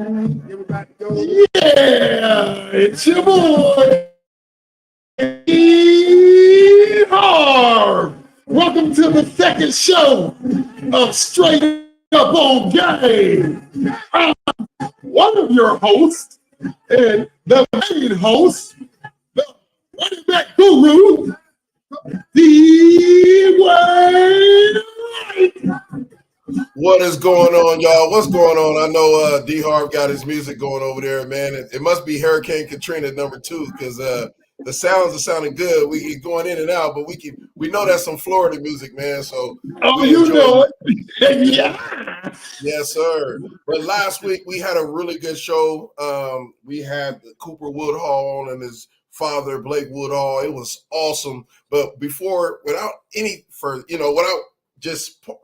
Everybody go. Yeah, it's your boy, Harv. Welcome to the second show of Straight Up on Game. I'm one of your hosts and the main host, the running back guru, Dwayne Wright. What is going on, y'all? What's going on? I know D Harv got his music going over there, man. It must be Hurricane Katrina #2 because the sounds are sounding good. We going in and out, but we know that's some Florida music, man. So you know it. Yeah. Yes, sir. But last week we had a really good show. We had Cooper Woodhall and his father, Blake Woodhall. It was awesome. But without any further,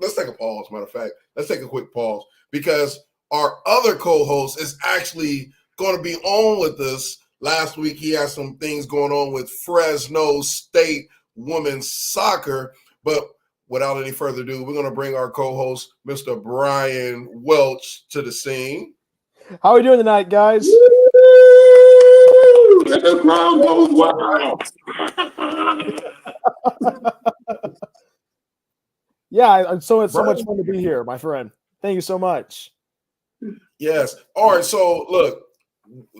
let's take a pause. Matter of fact, let's take a quick pause because our other co-host is actually going to be on with us. Last week, he had some things going on with Fresno State women's soccer. But without any further ado, we're going to bring our co-host, Mr. Bryan Welch, to the scene. How are we doing tonight, guys? And the crowd goes wild. Yeah, it's so much fun to be here, my friend. Thank you so much. Yes. All right. So look,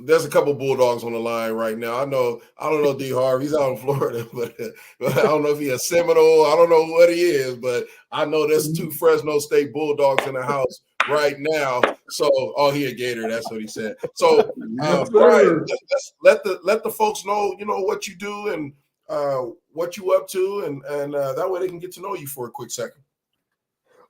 there's a couple Bulldogs on the line right now. I don't know D Harv. He's out in Florida, but I don't know if he's a Seminole. I don't know what he is, but I know there's 2 Fresno State Bulldogs in the house right now. So, he a Gator. That's what he said. So, Bryan, let the folks know, what you do and what you up to, and that way they can get to know you for a quick second.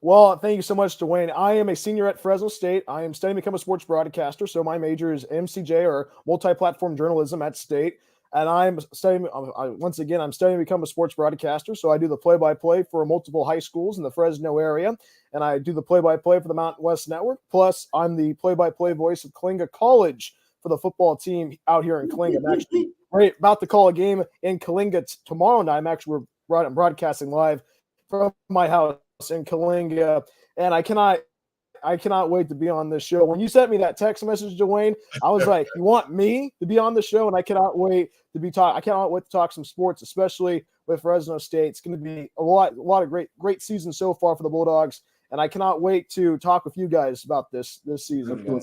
Well, thank you so much, Dwayne. I am a senior at Fresno State. I am studying to become a sports broadcaster. So my major is MCJ, or multi-platform journalism at State. And I'm studying, once again, I'm studying to become a sports broadcaster. So I do the play-by-play for multiple high schools in the Fresno area. And I do the play-by-play for the Mountain West Network. Plus, I'm the play-by-play voice of Kalinga College for the football team out here in Kalinga. I'm actually about to call a game in Kalinga tomorrow night. I'm broadcasting live from my house in Kalinga, and I cannot wait to be on this show. When you sent me that text message, Dwayne, I was like, you want me to be on the show? And I cannot wait to talk some sports, especially with Fresno State. It's going to be a lot of great season so far for the Bulldogs, and I cannot wait to talk with you guys about this season.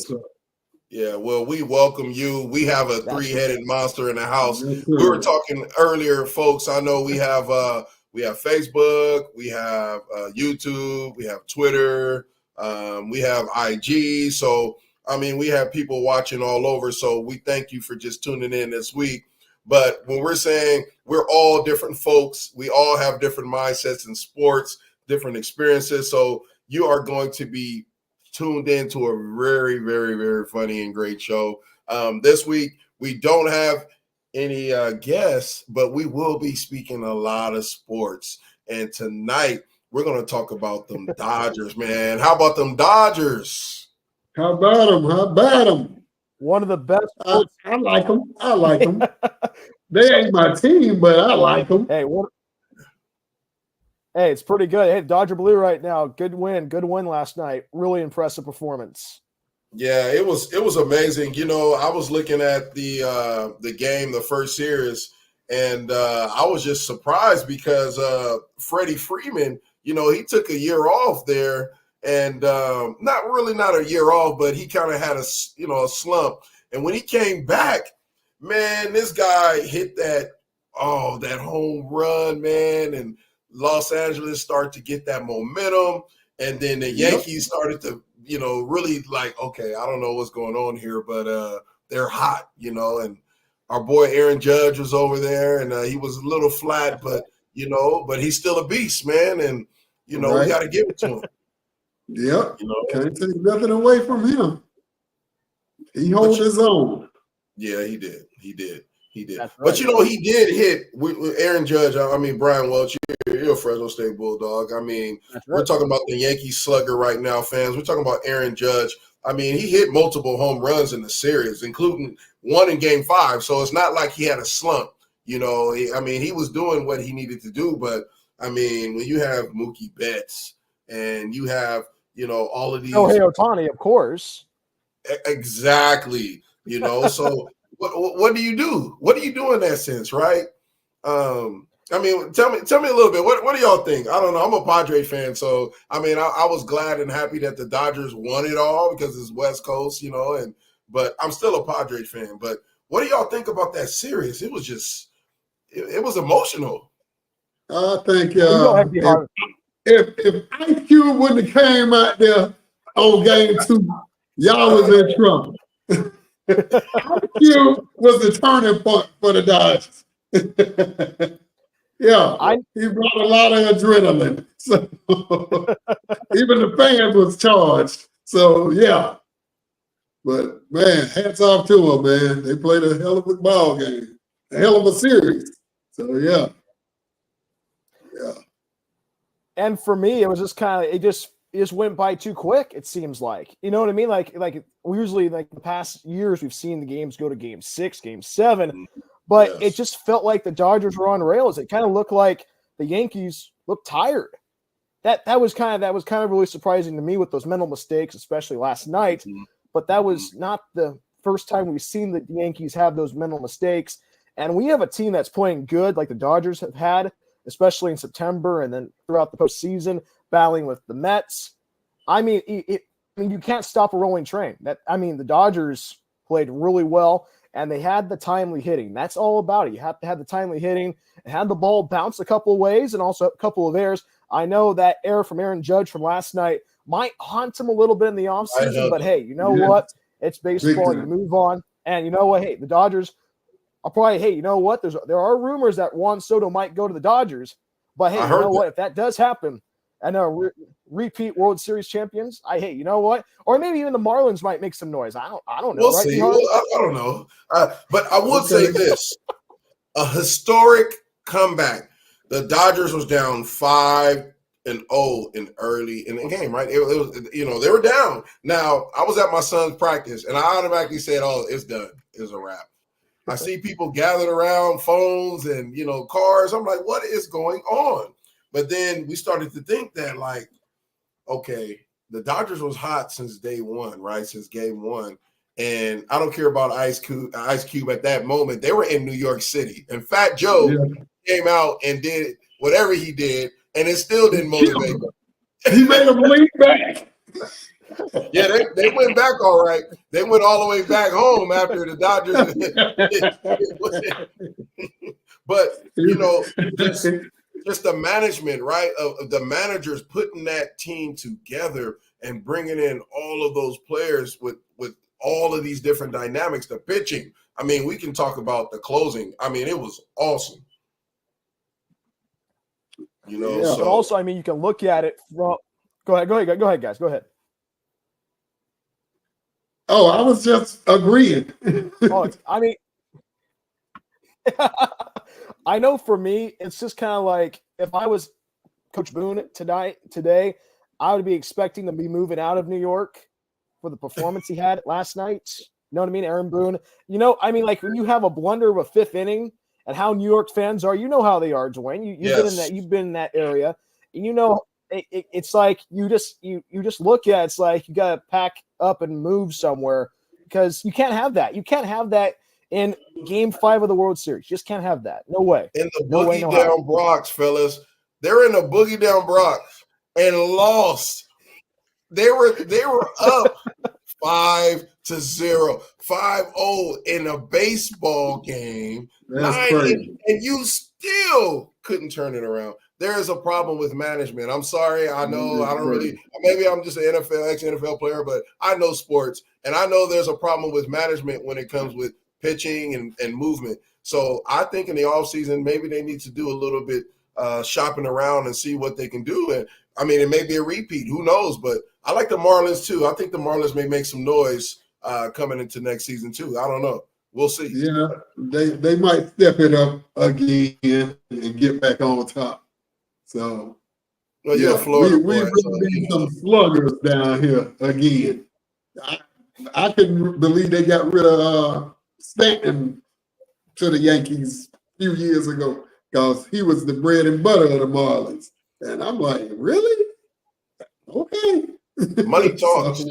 Yeah, well, we welcome you. We have a 3-headed monster in the house. We were talking earlier, folks. I know we have Facebook, we have YouTube, we have Twitter, we have IG. So, we have people watching all over. So we thank you for just tuning in this week. But when we're saying we're all different folks, we all have different mindsets in sports, different experiences. So you are going to be tuned into a very, very, very funny and great show. This week, we don't have any guests, but we will be speaking a lot of sports. And tonight, we're going to talk about them Dodgers, man. How about them Dodgers? How about them? One of the best. I like them. They ain't my team, but I like them. Hey, it's pretty good. Hey, Dodger Blue right now. Good win last night. Really impressive performance. Yeah, it was amazing. I was looking at the game, the first series, and I was just surprised because Freddie Freeman, he took a year off there, and not a year off, but he kind of had a slump. And when he came back, man, this guy hit that home run, man, and Los Angeles started to get that momentum, and then the Yankees started to really like, okay, I don't know what's going on here, but they're hot, and our boy Aaron Judge was over there, and he was a little flat, but he's still a beast, man, and we got to give it to him. Yep. Can't take nothing away from him. He holds his own. Yeah, he did. That's But right. he did hit with Aaron Judge. Bryan Welch, you're a Fresno State Bulldog. We're talking about the Yankees slugger right now, fans. We're talking about Aaron Judge. He hit multiple home runs in the series, including one in Game 5. So it's not like he had a slump. He was doing what he needed to do. But when you have Mookie Betts and you have all of these. Shohei Ohtani, of course. Exactly. So what do you do? What do you do in that sense, right? I mean, tell me a little bit. What do y'all think? I don't know. I'm a Padre fan, so I mean, I was glad and happy that the Dodgers won it all because it's West Coast, but I'm still a Padre fan. But what do y'all think about that series? It was just, it was emotional. I think Go ahead, Harv. if Ice Cube wouldn't have came out there on game 2, y'all was in trouble. Ice Cube was the turning point for the Dodgers. Yeah, he brought a lot of adrenaline. So even the fans was charged. So yeah. But man, hats off to them, man. They played a hell of a ball game, a hell of a series. So yeah. And for me, it was just kind of it just went by too quick. It seems like, you know what I mean. Like we usually, like the past years, we've seen the games go to game 6, game 7, but it just felt like the Dodgers were on rails. It kind of looked like the Yankees looked tired. That was kind of really surprising to me with those mental mistakes, especially last night. But that was not the first time we've seen the Yankees have those mental mistakes. And we have a team that's playing good, like the Dodgers have had, especially in September and then throughout the postseason, battling with the Mets. I mean, you can't stop a rolling train. The Dodgers played really well, and they had the timely hitting. That's all about it. You have to have the timely hitting and have the ball bounce a couple of ways and also a couple of errors. I know that error from Aaron Judge from last night might haunt him a little bit in the offseason, but hey, you know what? It's baseball. You move on. And you know what? Hey, the Dodgers are probably, hey, you know what? There are rumors that Juan Soto might go to the Dodgers, but hey, you know what? If that does happen, and repeat World Series champions, you know what? Or maybe even the Marlins might make some noise. I don't know. We'll see. I don't know. But I would say this: a historic comeback. The Dodgers was down 5-0 in the game, right? It was, they were down. Now, I was at my son's practice, and I automatically said, "Oh, it's done. It's a wrap." I see people gathered around phones and, cars. I'm like, what is going on? But then we started to think that, like, okay, the Dodgers was hot since day one, right? Since game 1. And I don't care about Ice Cube at that moment. They were in New York City. And Fat Joe came out and did whatever he did, and it still didn't motivate him. He made them lean back. Yeah, they went back all right. They went all the way back home after the Dodgers. But, just the management, right, of the managers putting that team together and bringing in all of those players with all of these different dynamics, the pitching. I mean, we can talk about the closing. I mean, it was awesome. So also, I mean, you can look at it from – go ahead, guys. Go ahead. Oh, I was just agreeing. I mean, I know for me, it's just kind of like if I was Coach Boone today, I would be expecting to be moving out of New York for the performance he had last night. You know what I mean? Aaron Boone. Like when you have a blunder of a 5th inning and how New York fans are, you know how they are, Dwayne. You've been in that area. And it's like you just look at it's like you gotta pack up and move somewhere because you can't have that. You can't have that in game 5 of the World Series. You just can't have that. No way. In the boogie down Bronx, fellas. They're in the boogie down Bronx and lost. They were up 5-0, 5-0 in a baseball game. That's crazy. And you still couldn't turn it around. There is a problem with management. I'm sorry. I know I don't really – maybe I'm just an ex-NFL player, but I know sports. And I know there's a problem with management when it comes with pitching and movement. So I think in the offseason, maybe they need to do a little bit shopping around and see what they can do. And, I mean, it may be a repeat. Who knows? But I like the Marlins, too. I think the Marlins may make some noise coming into next season, too. I don't know. We'll see. Yeah, they might step it up again and get back on top. So, well, yeah, Florida we really need some sluggers down here again. I couldn't believe they got rid of Stanton to the Yankees a few years ago because he was the bread and butter of the Marlins. And I'm like, really? Okay. Money talks.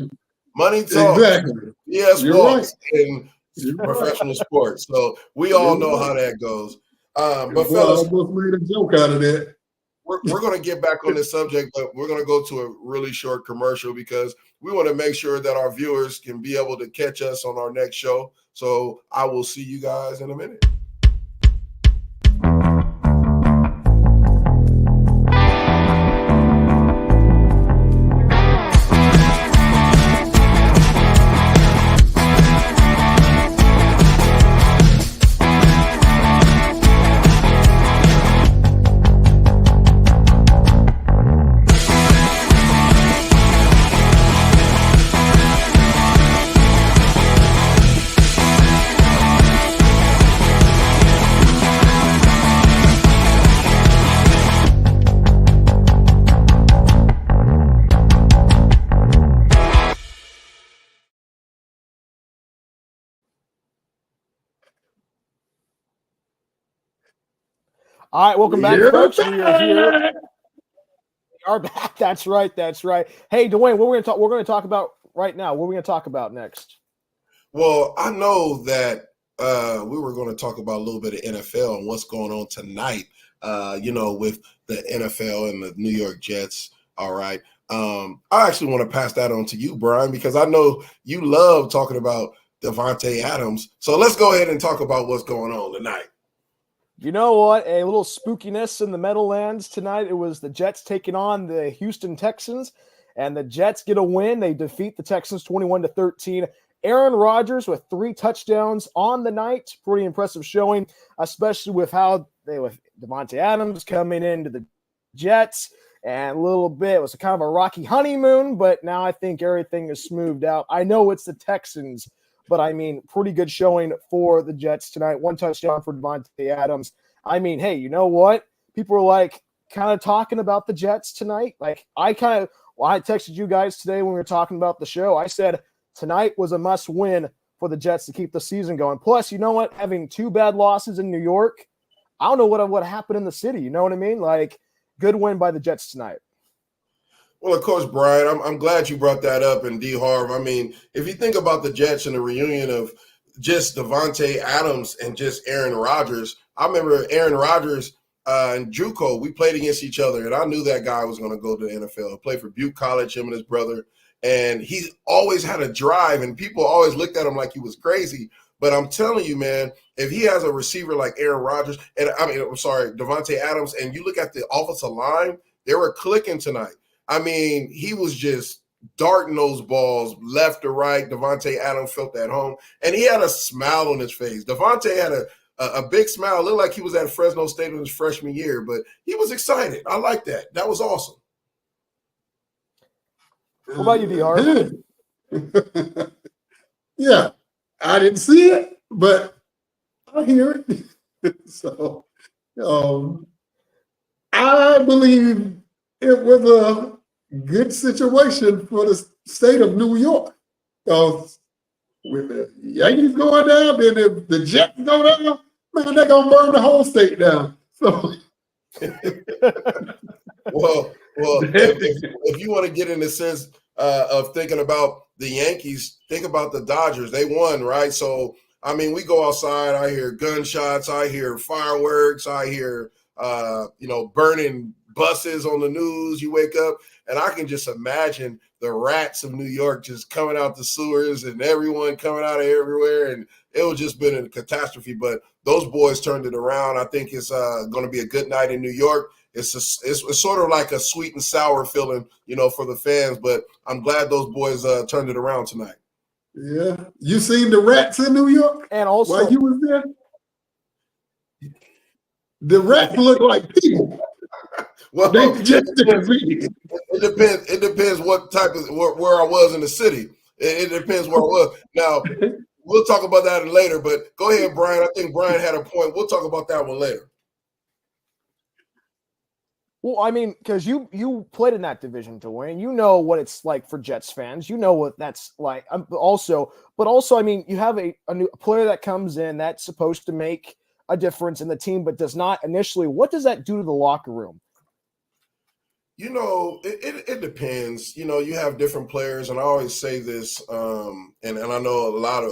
Money talks. Exactly. Yes, You're walks right. in professional sports. So we all know how that goes. But Boy, I fellas, almost made a joke out of that. we're going to get back on this subject, but we're going to go to a really short commercial because we want to make sure that our viewers can be able to catch us on our next show. So I will see you guys in a minute. All right, welcome back, You're folks. We are here. back. We are back. That's right. That's right. Hey, Dwayne, what we're going to talk about right now. What are we going to talk about next? Well, I know that we were going to talk about a little bit of NFL and what's going on tonight, with the NFL and the New York Jets. All right. I actually want to pass that on to you, Bryan, because I know you love talking about Davante Adams. So let's go ahead and talk about what's going on tonight. You know what? A little spookiness in the Meadowlands tonight. It was the Jets taking on the Houston Texans, and the Jets get a win. They defeat the Texans 21-13. Aaron Rodgers with 3 touchdowns on the night. Pretty impressive showing, especially with Davante Adams coming into the Jets. And a little bit, it was kind of a rocky honeymoon, but now I think everything is smoothed out. I know it's the Texans, but I mean, pretty good showing for the Jets tonight. 1 touchdown for Davante Adams. I mean, hey, you know what? People are like kind of talking about the Jets tonight. Like I texted you guys today when we were talking about the show. I said tonight was a must win for the Jets to keep the season going. Plus, you know what? Having 2 bad losses in New York, I don't know what happened in the city. You know what I mean? Like good win by the Jets tonight. Well, of course, Bryan, I'm glad you brought that up, and D. Harv. I mean, if you think about the Jets and the reunion of just Davante Adams and just Aaron Rodgers, I remember Aaron Rodgers and JUCO, we played against each other, and I knew that guy was going to go to the NFL. He played for Butte College, him and his brother, and he always had a drive, and people always looked at him like he was crazy. But I'm telling you, man, if he has a receiver like Aaron Rodgers, Davante Adams, and you look at the offensive line, they were clicking tonight. I mean, he was just darting those balls left to right. Davante Adams felt at home, and he had a smile on his face. Davante had a big smile. It looked like he was at Fresno State in his freshman year, but he was excited. I like that. That was awesome. What about you, DR? Yeah, I didn't see it, but I hear it. So, I believe it was a good situation for the state of New York. Because with the Yankees going down, then if the Jets go down, man, they're going to burn the whole state down. So, well, if you want to get in the sense of thinking about the Yankees, think about the Dodgers. They won, right? So, I mean, we go outside. I hear gunshots. I hear fireworks. I hear, burning buses on the news. You wake up, and I can just imagine the rats of New York just coming out the sewers and everyone coming out of everywhere. And it was just been a catastrophe. But those boys turned it around. I think it's going to be a good night in New York. It's sort of like a sweet and sour feeling, for the fans. But I'm glad those boys turned it around tonight. Yeah. You seen the rats in New York? And also, while you was there? The rats look like people. Well, They just it depends what type of where I was in the city. It depends where I was. Now, we'll talk about that later, but go ahead, Bryan. I think Bryan had a point. We'll talk about that one later. Well, I mean, because you played in that division, Dwayne. You know what it's like for Jets fans. You know what that's like. But also, I mean, you have a new player that comes in that's supposed to make a difference in the team, but does not initially. What does that do to the locker room? It depends. You have different players, and I always say this, and I know a lot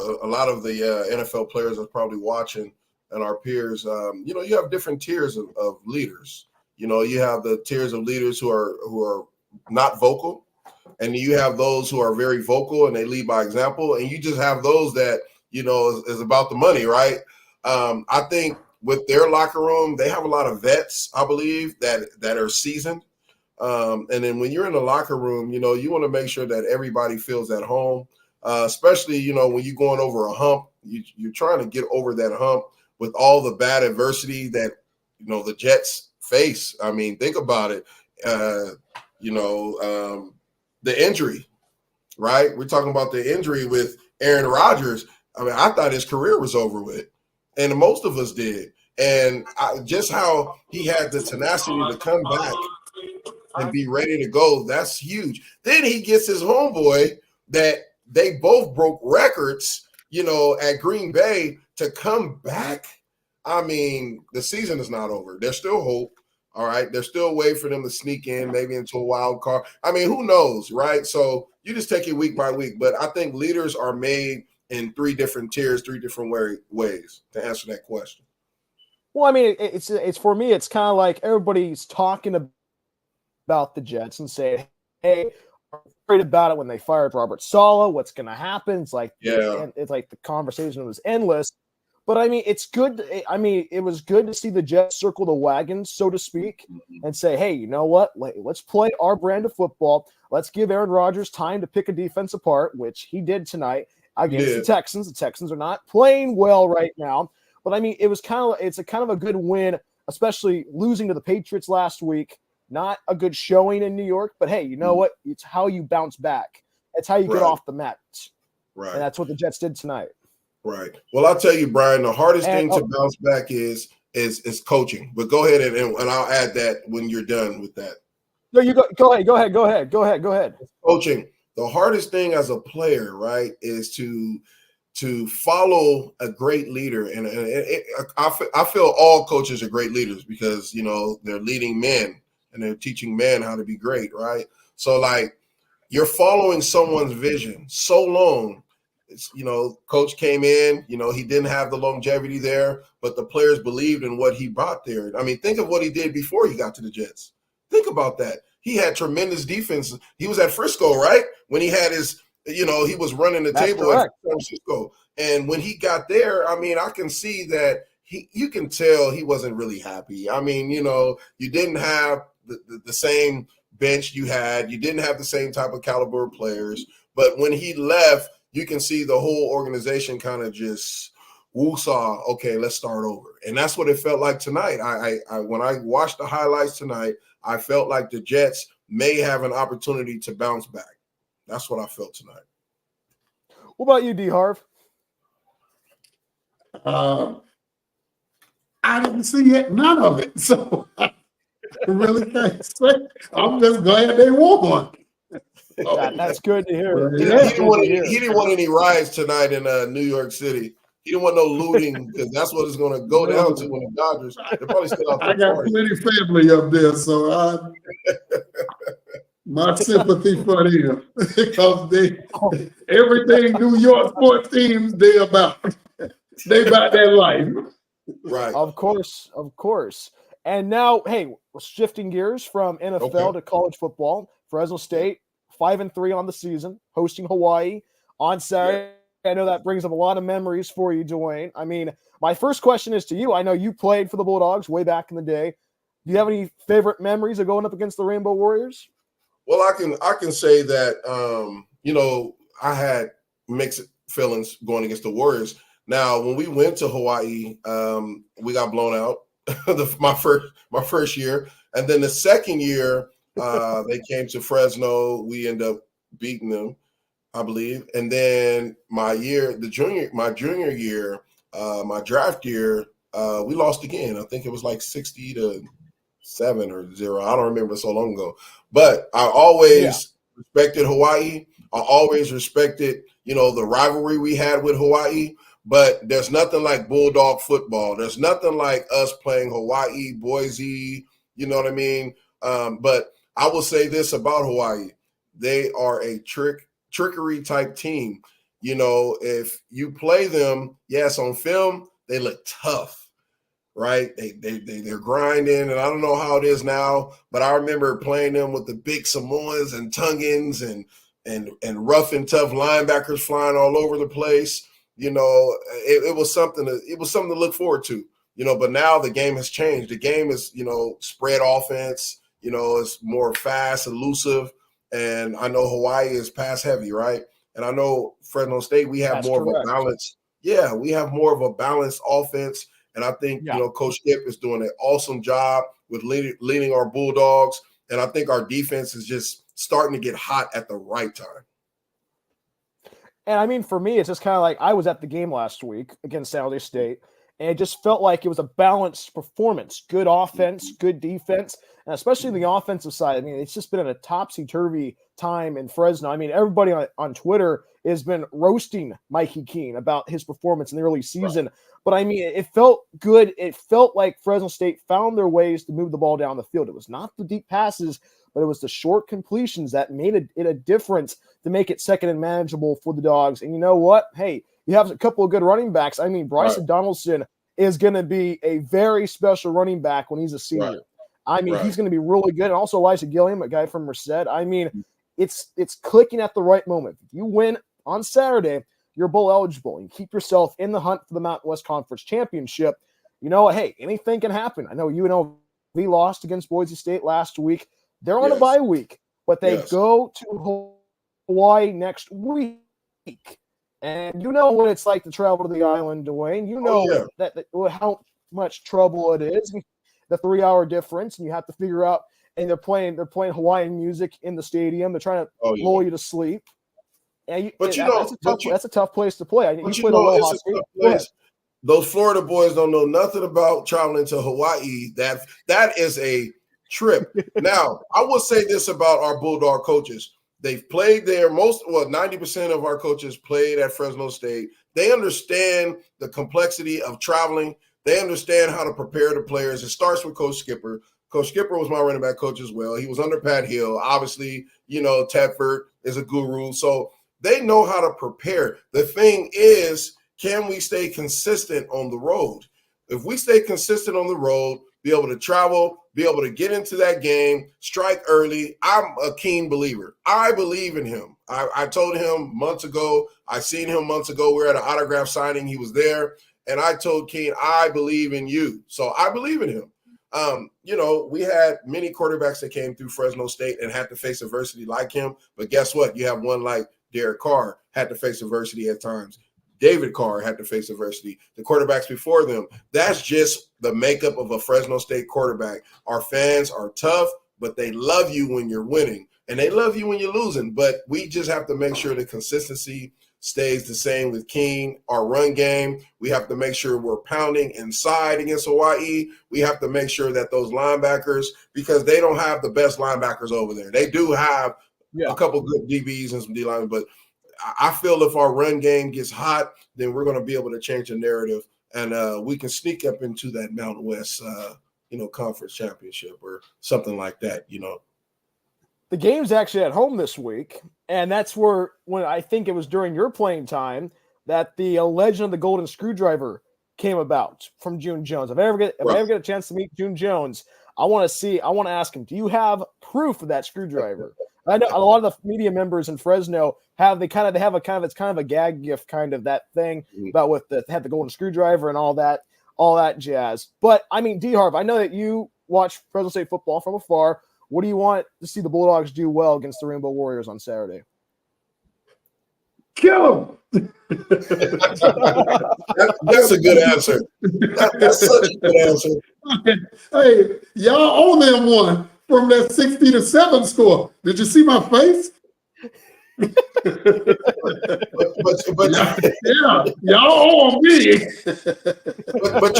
of the NFL players are probably watching, and our peers. You have different tiers of leaders. You have the tiers of leaders who are not vocal, and you have those who are very vocal and they lead by example, and you just have those that is about the money, right? I think with their locker room, they have a lot of vets, I believe, that are seasoned. And then when you're in the locker room, you want to make sure that everybody feels at home, especially, when you're going over a hump, you're trying to get over that hump with all the bad adversity that, the Jets face. I mean, think about it. The injury, right? We're talking about the injury with Aaron Rodgers. I mean, I thought his career was over with, and most of us did. And just how he had the tenacity to come back and be ready to go, that's huge. Then he gets his homeboy that they both broke records, at Green Bay to come back. I mean, the season is not over. There's still hope. All right. There's still a way for them to sneak in, maybe into a wild card. I mean, who knows, right? So you just take it week by week. But I think leaders are made in 3 different tiers, 3 different ways to answer that question. Well, I mean, it's for me, it's kind of like everybody's talking about the Jets and saying, hey, I'm afraid about it when they fired Robert Saleh. What's going to happen? It's like, it's like the conversation was endless. But I mean, it's good. I mean, it was good to see the Jets circle the wagon, so to speak, and say, hey, you know what? Let's play our brand of football. Let's give Aaron Rodgers time to pick a defense apart, which he did tonight against the Texans. The Texans are not playing well right now. But I mean, it's a kind of a good win, especially losing to the Patriots last week. Not a good showing in New York, but hey, you know what? It's how you bounce back. It's how you get off the mat. Right. And that's what the Jets did tonight. Right. Well, I'll tell you, Brian, the hardest thing to bounce back is coaching. But go ahead and I'll add that when you're done with that. No, you go ahead. Coaching. The hardest thing as a player, right, is to follow a great leader. And I feel all coaches are great leaders because, they're leading men and they're teaching men how to be great, right? So, like, you're following someone's vision so long. Coach came in, he didn't have the longevity there, but the players believed in what he brought there. I mean, think of what he did before he got to the Jets. Think about that. He had tremendous defense. He was at Frisco, right? When he had his, he was running the table at San Francisco. And when he got there, I mean, I can see that you can tell he wasn't really happy. I mean, you didn't have the same bench you had. You didn't have the same type of caliber of players. But when he left, you can see the whole organization kind of just woosah. Okay, let's start over. And that's what it felt like tonight. I when I watched the highlights tonight, I felt like the Jets may have an opportunity to bounce back. That's what I felt tonight. What about you, D. Harv? I didn't see none of it, so I really can't say. I'm just glad they won. That's good to hear. He didn't want any riots tonight in New York City. He didn't want no looting because that's what it's going to go down to when the Dodgers. They're probably still out there. I got plenty family up there, so my sympathy for them because everything New York sports teams they about their life. Right. Of course. And now, hey, shifting gears from NFL to college football, Fresno State 5-3 on the season, hosting Hawaii on Saturday. I know that brings up a lot of memories for you, Dwayne. I mean, my first question is to you. I know you played for the Bulldogs way back in the day. Do you have any favorite memories of going up against the Rainbow Warriors? Well, I can say that I had mixed feelings going against the Warriors. Now, when we went to Hawaii, we got blown out my first year, and then the second year they came to Fresno. We ended up beating them, I believe. And then my junior year, my draft year, we lost again. I think it was like 60-7 or 0. I don't remember, so long ago. But I always respected Hawaii. I always respected, the rivalry we had with Hawaii. But there's nothing like Bulldog football. There's nothing like us playing Hawaii, Boise. You know what I mean? But I will say this about Hawaii. They are a trickery type team. You know, if you play them, yes, on film, they look tough, right? They're grinding, and I don't know how it is now, but I remember playing them with the big Samoans and Tongans and rough and tough linebackers flying all over the place. You know, it was something to look forward to. You know, but now the game has changed. The game is, you know, spread offense. You know, it's more fast, elusive, and I know Hawaii is pass heavy, right? And I know Fresno State, we have That's more correct. of a balance. Yeah, we have more of a balanced offense. And I think, you know, Coach Skip is doing an awesome job with leading our Bulldogs. And I think our defense is just starting to get hot at the right time. And I mean, for me, it's just kind of like I was at the game last week against San Jose State, and it just felt like it was a balanced performance, good offense, good defense, and especially the offensive side. I mean, it's just been a topsy-turvy time in Fresno. I mean, everybody on Twitter has been roasting Mikey Keene about his performance in the early season. Right. But I mean, it felt good. It felt like Fresno State found their ways to move the ball down the field. It was not the deep passes, but it was the short completions that made it a difference to make it second and manageable for the Dogs. And you know what? Hey, you have a couple of good running backs. I mean, Bryson Donaldson is going to be a very special running back when he's a senior. Right. I mean, he's going to be really good. And also Elijah Gilliam, a guy from Merced. I mean, it's clicking at the right moment. If you win on Saturday, you're bowl eligible and keep yourself in the hunt for the Mountain West Conference Championship. You know, hey, anything can happen. I know UNLV lost against Boise State last week. They're on a bye week, but they go to Hawaii next week. And you know what it's like to travel to the island, Dwayne. You know that how much trouble it is, the 3-hour difference, and you have to figure out. And they're playing Hawaiian music in the stadium. They're trying to lull you to sleep. And that's a tough place to play. You played Aloha State. Those Florida boys don't know nothing about traveling to Hawaii. That is a trip. Now, I will say this about our Bulldog coaches. They've played there. 90% of our coaches played at Fresno State. They understand the complexity of traveling. They understand how to prepare the players. It starts with Coach Skipper. Coach Skipper was my running back coach as well. He was under Pat Hill. Obviously, you know, Tedford is a guru. So they know how to prepare. The thing is, can we stay consistent on the road? If we stay consistent on the road, be able to travel, be able to get into that game, strike early. I'm a keen believer. I believe in him. I told him months ago. I seen him months ago. We were at an autograph signing. He was there. And I told Keen, I believe in you. So I believe in him. You know, we had many quarterbacks that came through Fresno State and had to face adversity like him. But guess what? You have one like Derek Carr had to face adversity at times. David Carr had to face adversity. The quarterbacks before them. That's just the makeup of a Fresno State quarterback. Our fans are tough, but they love you when you're winning. And they love you when you're losing. But we just have to make sure the consistency stays the same with Keene. Our run game, we have to make sure we're pounding inside against Hawaii. We have to make sure that those linebackers, because they don't have the best linebackers over there. They do have a couple good DBs and some D linemen, but I feel if our run game gets hot, then we're going to be able to change the narrative, and we can sneak up into that Mountain West, conference championship or something like that. You know, the game's actually at home this week, and that's when I think it was during your playing time that the legend of the golden screwdriver came about from June Jones. If I ever get a chance to meet June Jones, I want to ask him, do you have proof of that screwdriver? I know a lot of the media members in Fresno have a gag gift kind of that thing about have the golden screwdriver and all that jazz. But I mean, Harv, I know that you watch Fresno State football from afar. What do you want to see the Bulldogs do well against the Rainbow Warriors on Saturday? Kill them. That's a good answer. That's such a good answer. Hey, y'all owe them one from that 60-7 score. Did you see my face? Y'all owe me. but we're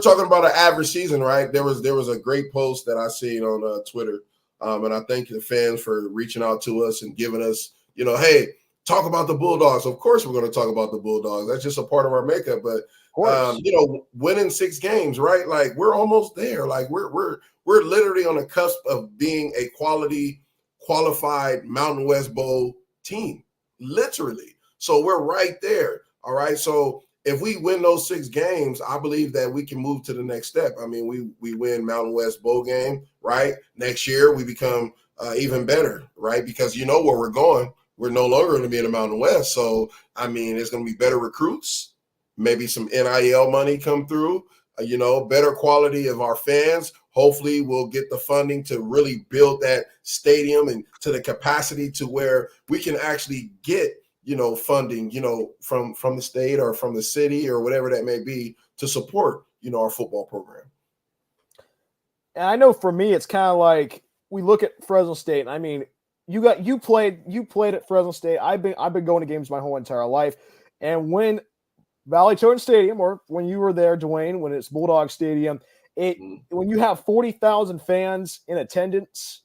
talking about an average season, right? There was a great post that I seen on Twitter, and I thank the fans for reaching out to us and giving us, hey, talk about the Bulldogs. Of course, we're going to talk about the Bulldogs. That's just a part of our makeup. But course. Winning 6 games, right? Like we're almost there. Like we're literally on the cusp of being a qualified Mountain West Bowl team, literally. So we're right there. All right. So if we win those 6 games, I believe that we can move to the next step. I mean, we win Mountain West Bowl game, right? Next year we become even better, right? Because you know where we're going. We're no longer going to be in the Mountain West. So, I mean, it's going to be better recruits, maybe some NIL money come through, better quality of our fans. Hopefully we'll get the funding to really build that stadium and to the capacity to where we can actually get, funding, from the state or from the city or whatever that may be to support, our football program. And I know for me, it's kind of like we look at Fresno State. And I mean, you played at Fresno State. I've been going to games my whole entire life. And when Valley Totem Stadium, or when you were there, Dwayne, when it's Bulldog Stadium, when you have 40,000 fans in attendance,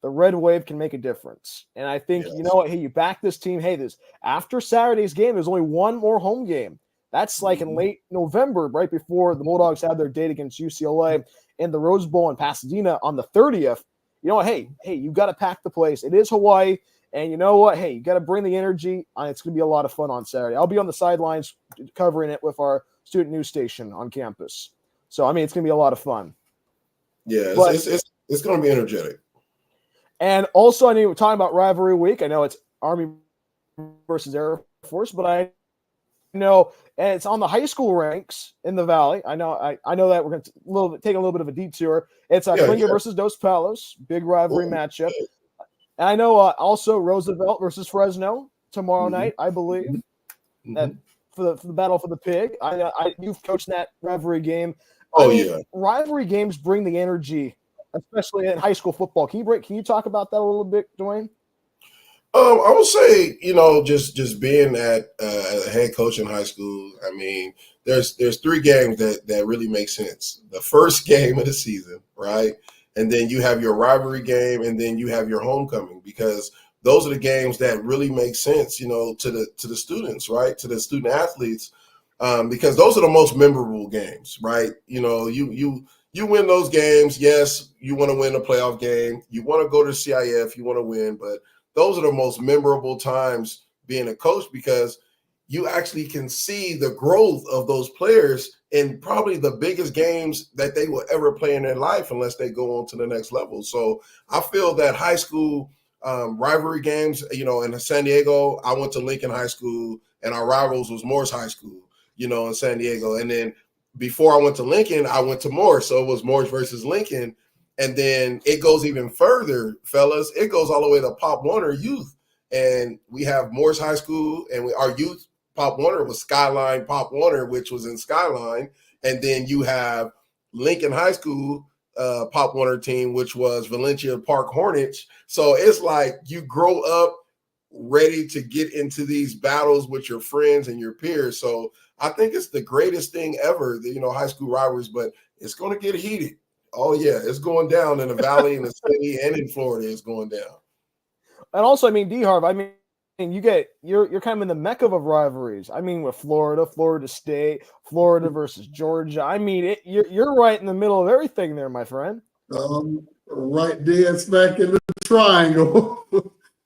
the red wave can make a difference. And I think, Yes. you know what, hey, you back this team. Hey, after Saturday's game, there's only one more home game. That's like in late November, right before the Bulldogs have their date against UCLA in the Rose Bowl in Pasadena on the 30th. You know what, hey, you got to pack the place. It is Hawaii. And you know what? Hey, you got to bring the energy. It's going to be a lot of fun on Saturday. I'll be on the sidelines covering it with our student news station on campus. So, I mean, it's going to be a lot of fun. Yeah, it's going to be energetic. And also, I mean, we're talking about rivalry week. I know it's Army versus Air Force, but I know and it's on the high school ranks in the Valley. I know that we're going to take a little bit of a detour. It's Klinger versus Dos Palos, big rivalry matchup. And I know also Roosevelt versus Fresno tomorrow night, I believe, for the battle for the pig. You've coached that rivalry game. Rivalry games bring the energy, especially in high school football. Can you talk about that a little bit, Dwayne? I would say, just being a head coach in high school, I mean, there's 3 games that really make sense. The first game of the season, right? And then you have your rivalry game, and then you have your homecoming, because those are the games that really make sense, to the students, right? To the student athletes, because those are the most memorable games, right? You win those games. Yes, you want to win a playoff game. You want to go to CIF. You want to win, but those are the most memorable times being a coach, because you actually can see the growth of those players in probably the biggest games that they will ever play in their life, unless they go on to the next level. So I feel that high school rivalry games, in San Diego, I went to Lincoln High School, and our rivals was Morris High School, in San Diego. And then before I went to Lincoln, I went to Morris. So it was Morris versus Lincoln. And then it goes even further, fellas. It goes all the way to Pop Warner Youth. And we have Morris High School, and our youth Pop Warner was Skyline Pop Warner, which was in Skyline. And then you have Lincoln High School Pop Warner team, which was Valencia Park Hornets. So it's like you grow up ready to get into these battles with your friends and your peers. So I think it's the greatest thing ever, high school rivalries, but it's going to get heated. Oh, yeah, it's going down in the Valley, in the city, and in Florida. It's going down. And also, I mean, Harv, I mean, you're kind of in the mecca of rivalries. I mean, with Florida State, Florida versus Georgia. I mean, you're right in the middle of everything there, my friend. Right dead smack in the triangle,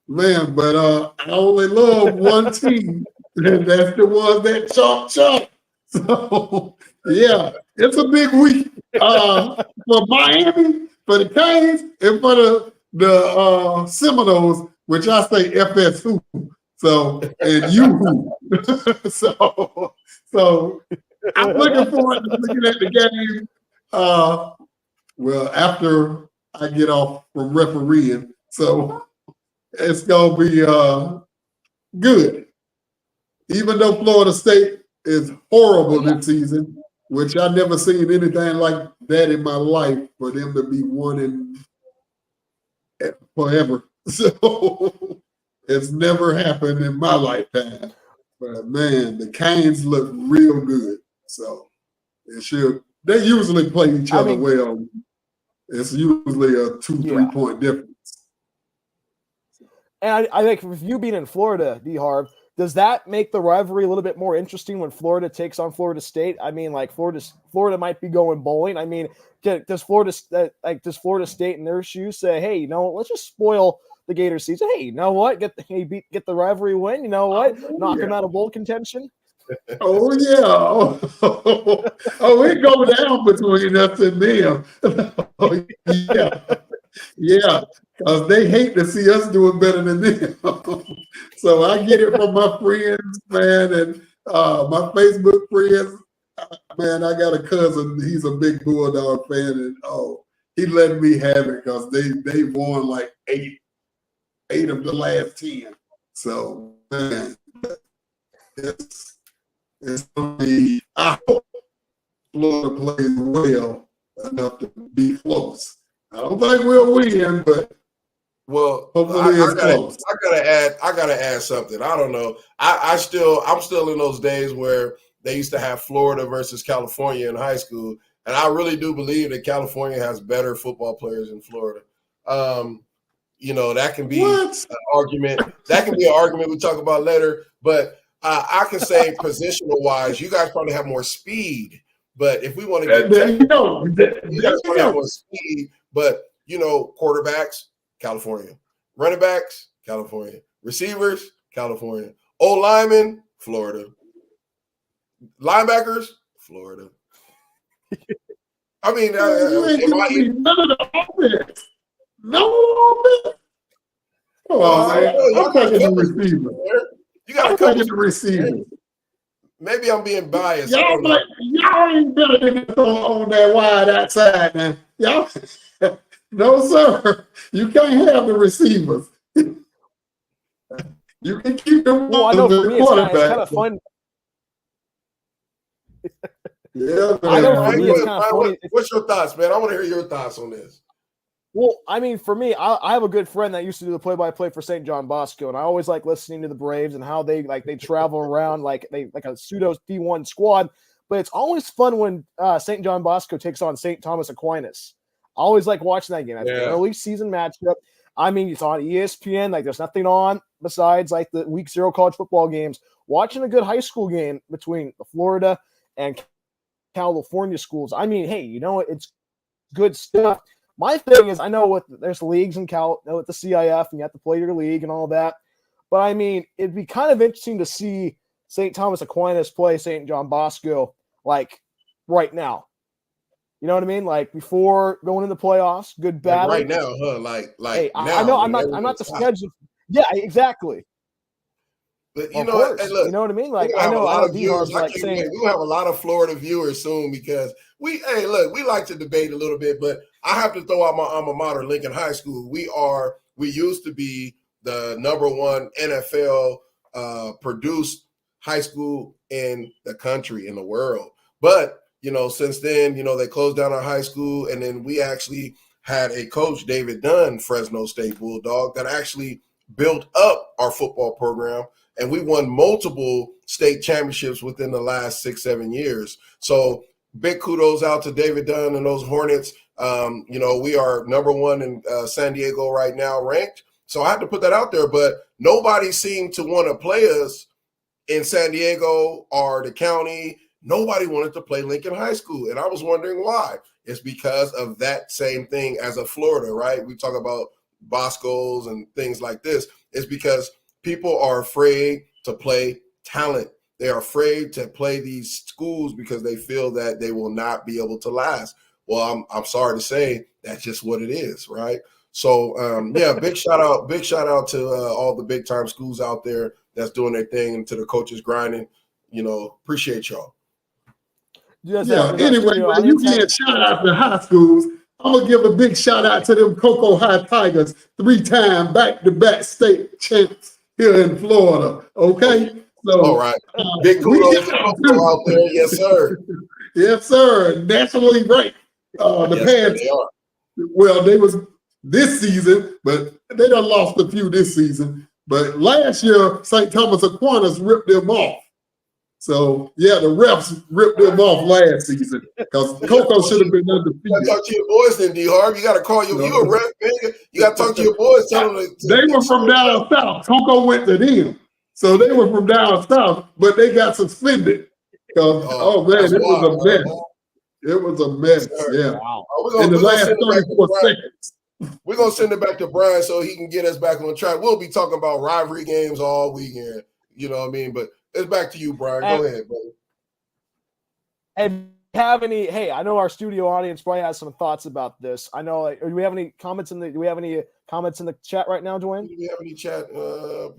man. But I only love one team, and that's the one that chalk. So yeah, it's a big week for Miami, for the Canes, and for the Seminoles, which I say FSU. So and you. so I'm looking forward to looking at the game. Well, after I get off from refereeing, so it's gonna be good. Even though Florida State is horrible this season, which I never seen anything like that in my life, for them to be winning forever. So it's never happened in my lifetime. But man, the Canes look real good. So it should. They usually play each other well. It's usually a 2-3 point difference. And I think with you being in Florida, Harv, does that make the rivalry a little bit more interesting when Florida takes on Florida State? I mean, like Florida might be going bowling. I mean, does Florida State in their shoes say, hey, let's just spoil the Gator season? Hey, you know what? Get the rivalry win. You know what? Knock them out of bowl contention. Oh yeah. Oh, it go down between us and them. Oh, yeah. Yeah. Because they hate to see us doing better than them. So I get it from my friends, man, and my Facebook friends. Man, I got a cousin. He's a big Bulldog fan, and he let me have it because they won like eight of the last 10. So man, it's gonna be. I hope Florida plays well enough to be close. I don't think we'll win, but hopefully it's close. I gotta add something. I don't know. I'm still in those days where they used to have Florida versus California in high school, and I really do believe that California has better football players than Florida. That can be an argument. That can be an argument we talk about later. But I can say positional wise, you guys probably have more speed. But if we want to get technical, you guys probably have more speed. But quarterbacks, California. Running backs, California. Receivers, California. O-linemen, Florida. Linebackers, Florida. I mean, none of the offense. No offense. Come on, man. I'm taking the receiver. You got to take the receiver. Maybe I'm being biased. Y'all ain't better than us on that wide outside, man. Y'all, no, sir. You can't have the receivers. You can keep them. Well, I know for me, it's kind of fun. Yeah, I know for me, it's kind of funny. What's your thoughts, man? I want to hear your thoughts on this. Well, I mean, for me, I have a good friend that used to do the play-by-play for St. John Bosco, and I always like listening to the Braves and how they travel around like a pseudo D1 squad. But it's always fun when St. John Bosco takes on St. Thomas Aquinas. I always like watching that game. That's an early season matchup. I mean, it's on ESPN. Like, there's nothing on besides like the Week 0 college football games. Watching a good high school game between the Florida and California schools. I mean, hey, it's good stuff. My thing is, I know there's leagues in with the CIF, and you have to play your league and all that. But I mean, it'd be kind of interesting to see St. Thomas Aquinas play St. John Bosco like right now. You know what I mean? Like before going into the playoffs, good battle. Like right now, huh? Like hey, now. I know I'm not the schedule. Yeah, exactly. But hey, look, you know what I mean? Like I know Harv's like saying we'll have a lot of Florida viewers soon because we like to debate a little bit, but I have to throw out my alma mater, Lincoln High School. We used to be the #1 NFL produced high school in the country, in the world. But since then, they closed down our high school, and then we actually had a coach, David Dunn, Fresno State Bulldog, that actually built up our football program. And we won multiple state championships within the last 6-7 years. So big kudos out to David Dunn and those Hornets. We are #1 in San Diego right now ranked. So I have to put that out there. But nobody seemed to want to play us in San Diego or the county. Nobody wanted to play Lincoln High School. And I was wondering why. It's because of that same thing as a Florida, right? We talk about Boscos and things like this. It's because people are afraid to play talent. They are afraid to play these schools because they feel that they will not be able to last. Well, I'm sorry to say that's just what it is, right? So big shout out to all the big time schools out there that's doing their thing, and to the coaches grinding. Appreciate y'all. Anyway, when you can't shout out to high schools, I'm gonna give a big shout out to them Cocoa High Tigers, 3-time back-to-back state champs here in Florida. Okay, so all right, big kudos out there, yes sir, yes sir, nationally ranked. They are. Well, they was this season, but they done lost a few this season. But last year, St. Thomas Aquinas ripped them off. So yeah, the refs ripped them off last season because Coco should have been undefeated. You gotta talk to your boys then, D. Harv. You gotta call you a ref, man. You gotta talk to your boys. Tell them they were from down south. Coco went to them. So they were from down south, but they got suspended. Oh man, that's it was a wild, mess. It was a mess. Yeah. Wow. In the last 34 seconds. We're gonna send it back to Bryan so he can get us back on track. We'll be talking about rivalry games all weekend. You know what I mean? But it's back to you, Bryan. Go ahead, brother. And have any? Hey, I know our studio audience probably has some thoughts about this. I know. Do we have any comments in the? Do we have any comments in the chat right now, Dwayne? Do we have any chat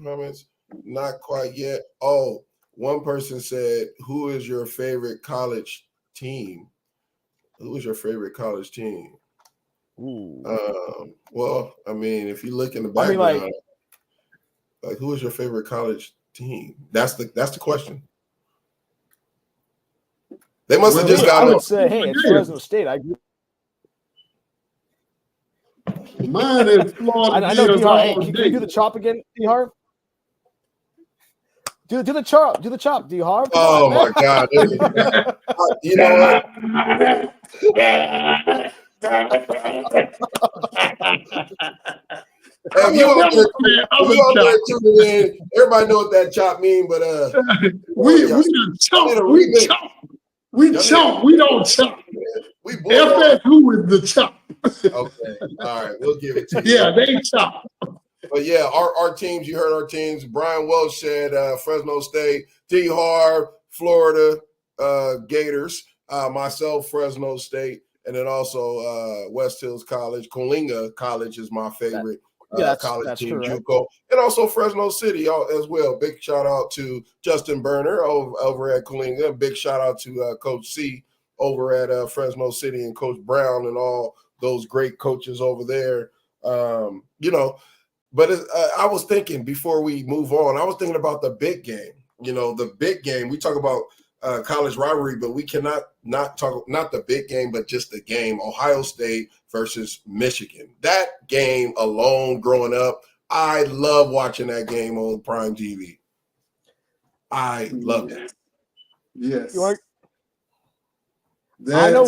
comments? Not quite yet. Oh, one person said, "Who is your favorite college team? Who is your favorite college team?" Ooh. Well, I mean, if you look in the background, like who is your favorite college team? That's the question. They must have just got. I would say, hey, it's Fresno State. Mine is Florida. I know, D-Harv. Hey, can you do the chop again, D-Harv? Do the chop. Do the chop, D-Harv. Oh my God! You know what? If you out there tuning in, everybody know what that chop mean, but we chop. We chop. We don't chop. FSU is the chop. Okay, all right, we'll give it to you. Yeah, they chop. But yeah, our teams. You heard our teams. Bryan Welch said Fresno State, D-Harv, Florida Gators. Myself, Fresno State. And then also West Hills College, Coalinga College is my favorite college team, JUCO, and also Fresno City as well. Big shout out to Justin Berner over at Coalinga. Big shout out to Coach C over at Fresno City and Coach Brown and all those great coaches over there. You know, but I was thinking before we move on, I was thinking about the big game. You know, the big game. We talk about college rivalry, but we cannot not talk not the big game, but just the game. Ohio State versus Michigan. That game alone, growing up, I love watching that game on Prime TV. I love it. Yes. I know.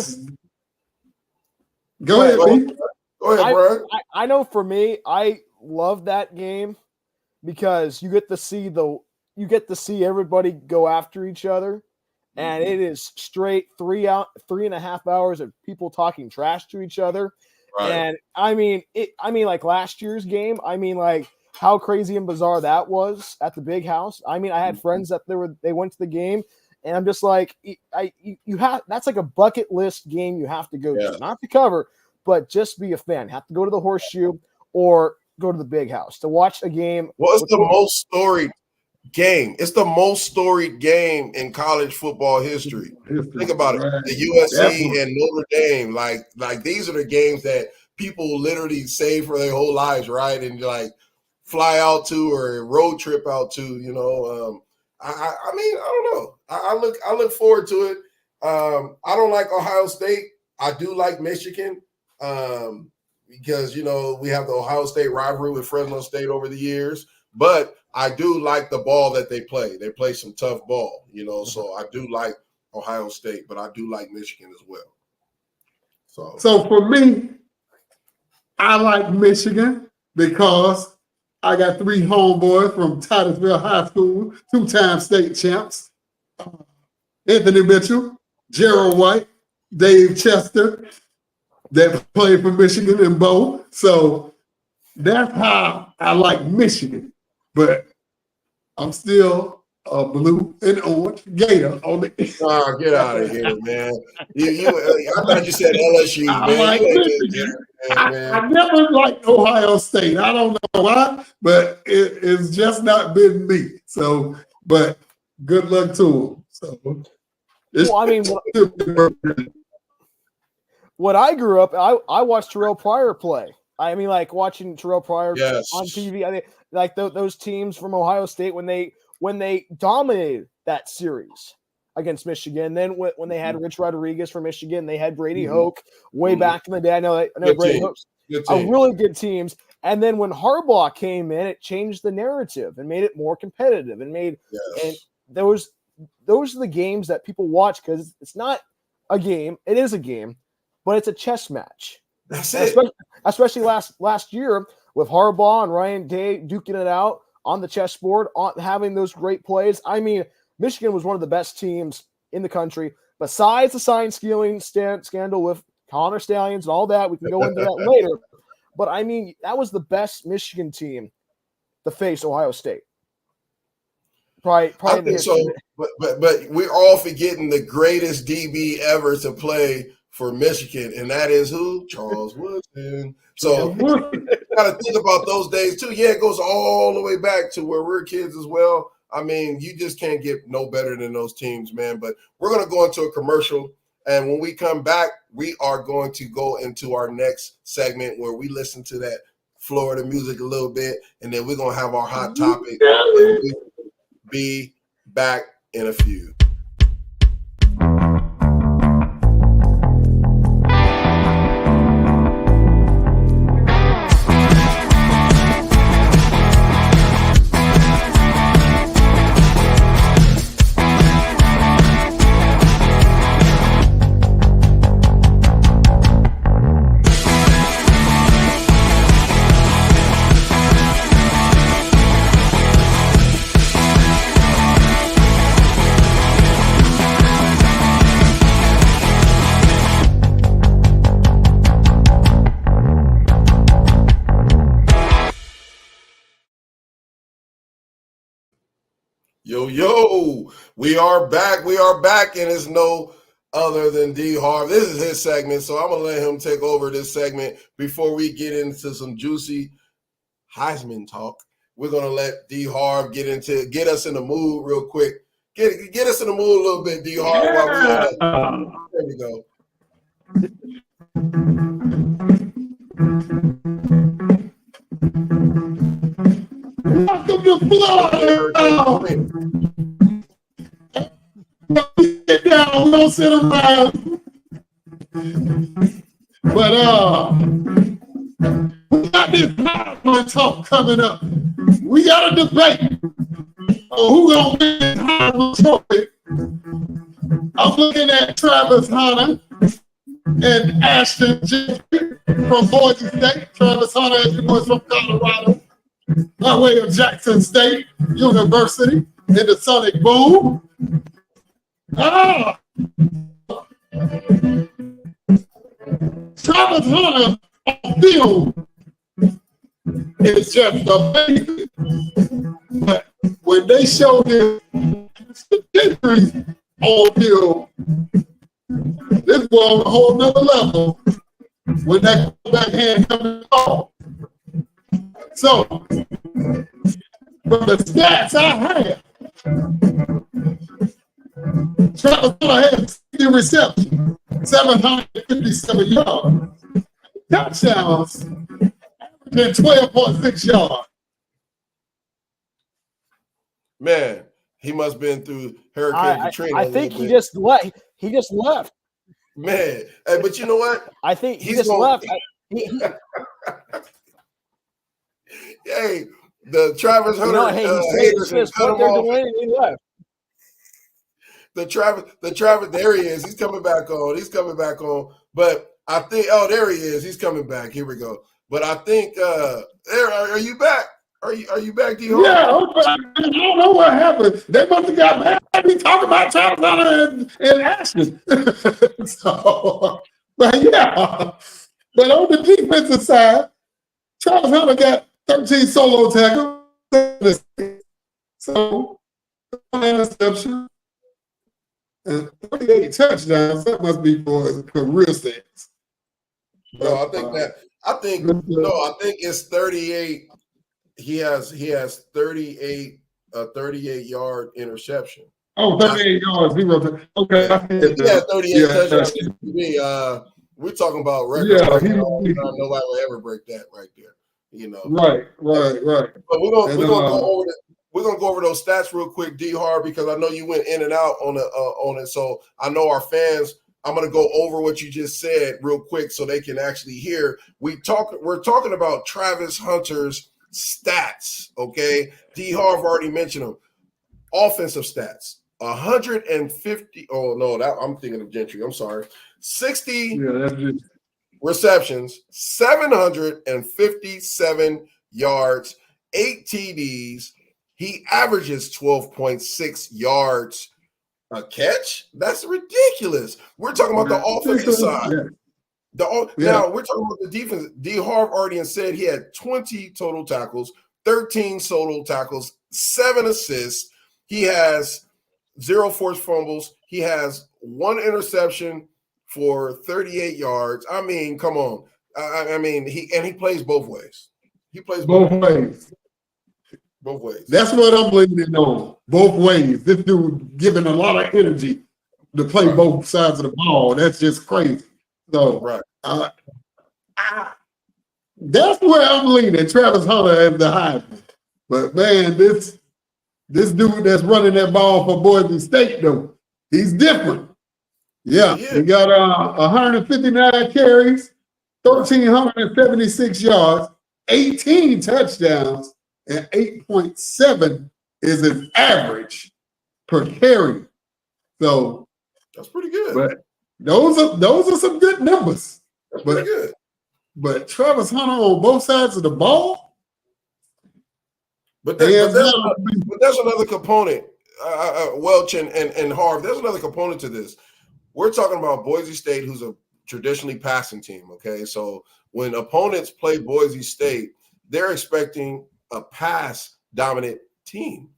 Go ahead, Pete. Go ahead, Bryan. I know. For me, I love that game because you get to see everybody go after each other. And it is straight 3.5 hours of people talking trash to each other. Right. And I mean, like last year's game, I mean, like how crazy and bizarre that was at the big house. I mean, I had friends that they went to the game, and I'm just like, that's like a bucket list game you have to go to, not to cover, but just be a fan. Have to go to the Horseshoe or go to the big house to watch a game. What's the most storied game? It's the most storied game in college football history. Think about it. The USC and Notre Dame, like these are the games that people literally save for their whole lives, right? And like fly out to or road trip out to, you know. I mean, I don't know. I look forward to it. I don't like Ohio State. I do like Michigan. Because you know we have the Ohio State rivalry with Fresno State over the years, but I do like the ball that they play. They play some tough ball, you know. So I do like Ohio State, but I do like Michigan as well. So for me, I like Michigan because I got 3 homeboys from Titusville High School, 2-time state champs: Anthony Mitchell, Gerald White, Dave Chester, that played for Michigan and Bo. So that's how I like Michigan. But I'm still a blue and orange Gator on the. Oh, get out of here, man! I thought you said LSU, man. Like I never liked Ohio State. I don't know why, but it's just not been me. So, but good luck to them. So, I mean, when I grew up, I watched Terrell Pryor play. I mean, like watching Terrell Pryor on TV. I mean, like those teams from Ohio State when they dominated that series against Michigan. Then when they had Rich Rodriguez from Michigan, they had Brady Hoke way back in the day. I know Brady Hoke, really good teams. And then when Harbaugh came in, it changed the narrative and made it more competitive and and those are the games that people watch because it's not a game. It is a game, but it's a chess match. That's it. Especially last year with Harbaugh and Ryan Day duking it out on the chessboard, on having those great plays. I mean, Michigan was one of the best teams in the country, besides the sign stealing scandal with Connor Stallions and all that. We can go into that later. But I mean, that was the best Michigan team to face Ohio State. Probably I think so, but we're all forgetting the greatest DB ever to play for Michigan, and that is who? Charles Woodson. So you got to think about those days too. Yeah, it goes all the way back to where we're kids as well. I mean, you just can't get no better than those teams, man. But we're going to go into a commercial, and when we come back, we are going to go into our next segment where we listen to that Florida music a little bit, and then we're going to have our hot topic. And we be back in a few. Yo, we are back. And it's no other than D Harv. This is his segment, so I'm going to let him take over this segment before we get into some juicy Heisman talk. We're going to let D Harv get us in the mood real quick. Get us in the mood a little bit, D Harv. There we go. Welcome to Florida. Sit down, we don't sit around. But we got this Heisman talk coming up. We got a debate on who gonna win this Heisman trophy. I'm looking at Travis Hunter and Ashton Jeffrey from Boise State. Travis Hunter, as you know, is from Colorado, by way of Jackson State University in the Sonic Boom. Travis Hunter on field is just amazing. But when they showed him the injuries on field, this was on a whole nother level when that backhand coming off. So, from the stats I have, Travis Hunter had 60 receptions, 757 yards, touchdowns, averaging 12.6 yards. Man, he must have been through Hurricane Katrina. I think he just left. He just left. Man, hey, but you know what? I think he just left. Hey, the Travis Hunter haters and cut him off. He left. The Travis, there he is. He's coming back on. But I think, there he is. He's coming back. Here we go. But I think, are you back? Are you back, D-Ho? Yeah, I don't know what happened. They must have got mad at me talking about Travis Hunter and Ashton. So, but yeah. But on the defensive side, Travis Hunter got 13 solo tackles, so interception, and 38 touchdowns. That must be for his career stats. No, I think it's 38. He has 38 38-yard interception. Oh, 38 yards. Okay. Yeah, 38 touchdowns. We're talking about record. Yeah, nobody will ever break that right there. You know. Right. But we're gonna go over those stats real quick, D Harv, because I know you went in and out on it. So I know our fans. I'm gonna go over what you just said real quick so they can actually hear. We're talking about Travis Hunter's stats. Okay, D Harv already mentioned them. Offensive stats: 150. Oh no, I'm thinking of Gentry. I'm sorry. 60 receptions, 757 yards, 8 TDs. He averages 12.6 yards a catch. That's ridiculous. We're talking about the offensive side. Now we're talking about the defense. D. Harv already said he had 20 total tackles, 13 total tackles, 7 assists. He has 0 forced fumbles. He has 1 interception for 38 yards. I mean, come on. I mean, he plays both ways. He plays both ways. Both ways. That's what I'm leaning on. Both ways. This dude giving a lot of energy to play both sides of the ball. That's just crazy. So that's where I'm leaning. Travis Hunter as the Heisman. But man, this dude that's running that ball for Boise State, though, he's different. Yeah, he got 159 carries, 1,376 yards, 18 touchdowns, and 8.7 is his average per carry. So that's pretty good. But those are some good numbers. That's pretty good. But Travis Hunter on both sides of the ball. But there's another component. Welch and Harv, there's another component to this. We're talking about Boise State, who's a traditionally passing team. Okay, so when opponents play Boise State, they're expecting a pass-dominant team.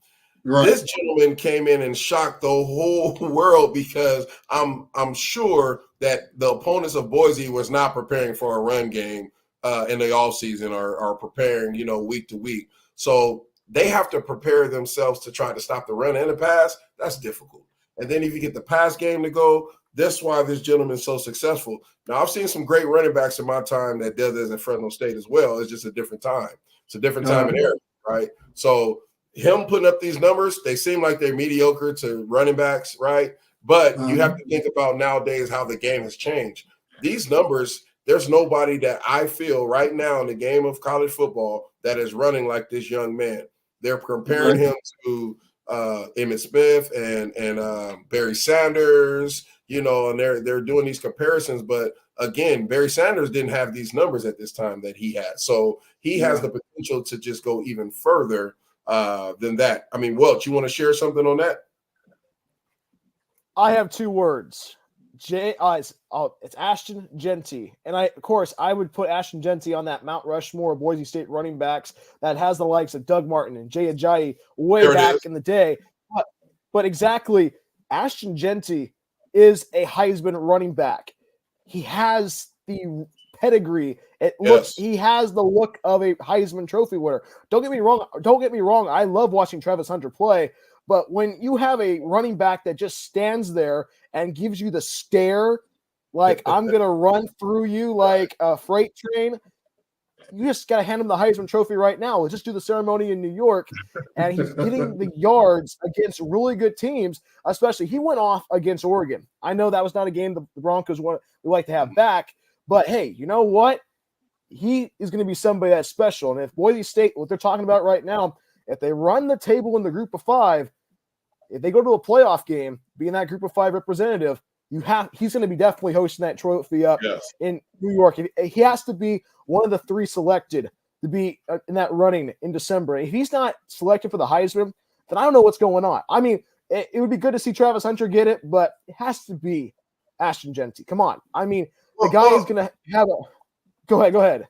Right. This gentleman came in and shocked the whole world because I'm sure that the opponents of Boise was not preparing for a run game in the offseason or preparing, week to week. So they have to prepare themselves to try to stop the run and the pass. That's difficult. And then if you get the pass game to go, that's why this gentleman is so successful. Now, I've seen some great running backs in my time that did this at Fresno State as well. It's just a different time. It's a different time and era, right? So him putting up these numbers, they seem like they're mediocre to running backs, right? But you have to think about nowadays how the game has changed. These numbers, there's nobody that I feel right now in the game of college football that is running like this young man. They're comparing him to Emmitt Smith and Barry Sanders, and they're doing these comparisons. But again, Barry Sanders didn't have these numbers at this time that he had. So he has the potential to just go even further than that. I mean, Welch, you want to share something on that? I have 2 words. It's Ashton Genty. And I would put Ashton Genty on that Mount Rushmore of Boise State running backs that has the likes of Doug Martin and Jay Ajayi way back in the day. But exactly, Ashton Genty is a Heisman running back. He has the pedigree. He has the look of a Heisman Trophy winner. Don't get me wrong. I love watching Travis Hunter play, but when you have a running back that just stands there and gives you the stare, like I'm gonna run through you like a freight train, you just gotta hand him the Heisman Trophy right now. We'll just do the ceremony in New York, and he's getting the yards against really good teams. Especially, he went off against Oregon. I know that was not a game the Broncos would like to have back, but hey, you know what? He is going to be somebody that's special. And if Boise State, what they're talking about right now, if they run the table in the group of 5, if they go to a playoff game, being that group of 5 representative, he's going to be definitely hosting that trophy up in New York. He has to be one of the 3 selected to be in that running in December. If he's not selected for the Heisman, then I don't know what's going on. I mean, it would be good to see Travis Hunter get it, but it has to be Ashton Genty. Come on. I mean, the guy is going to have a – Go ahead.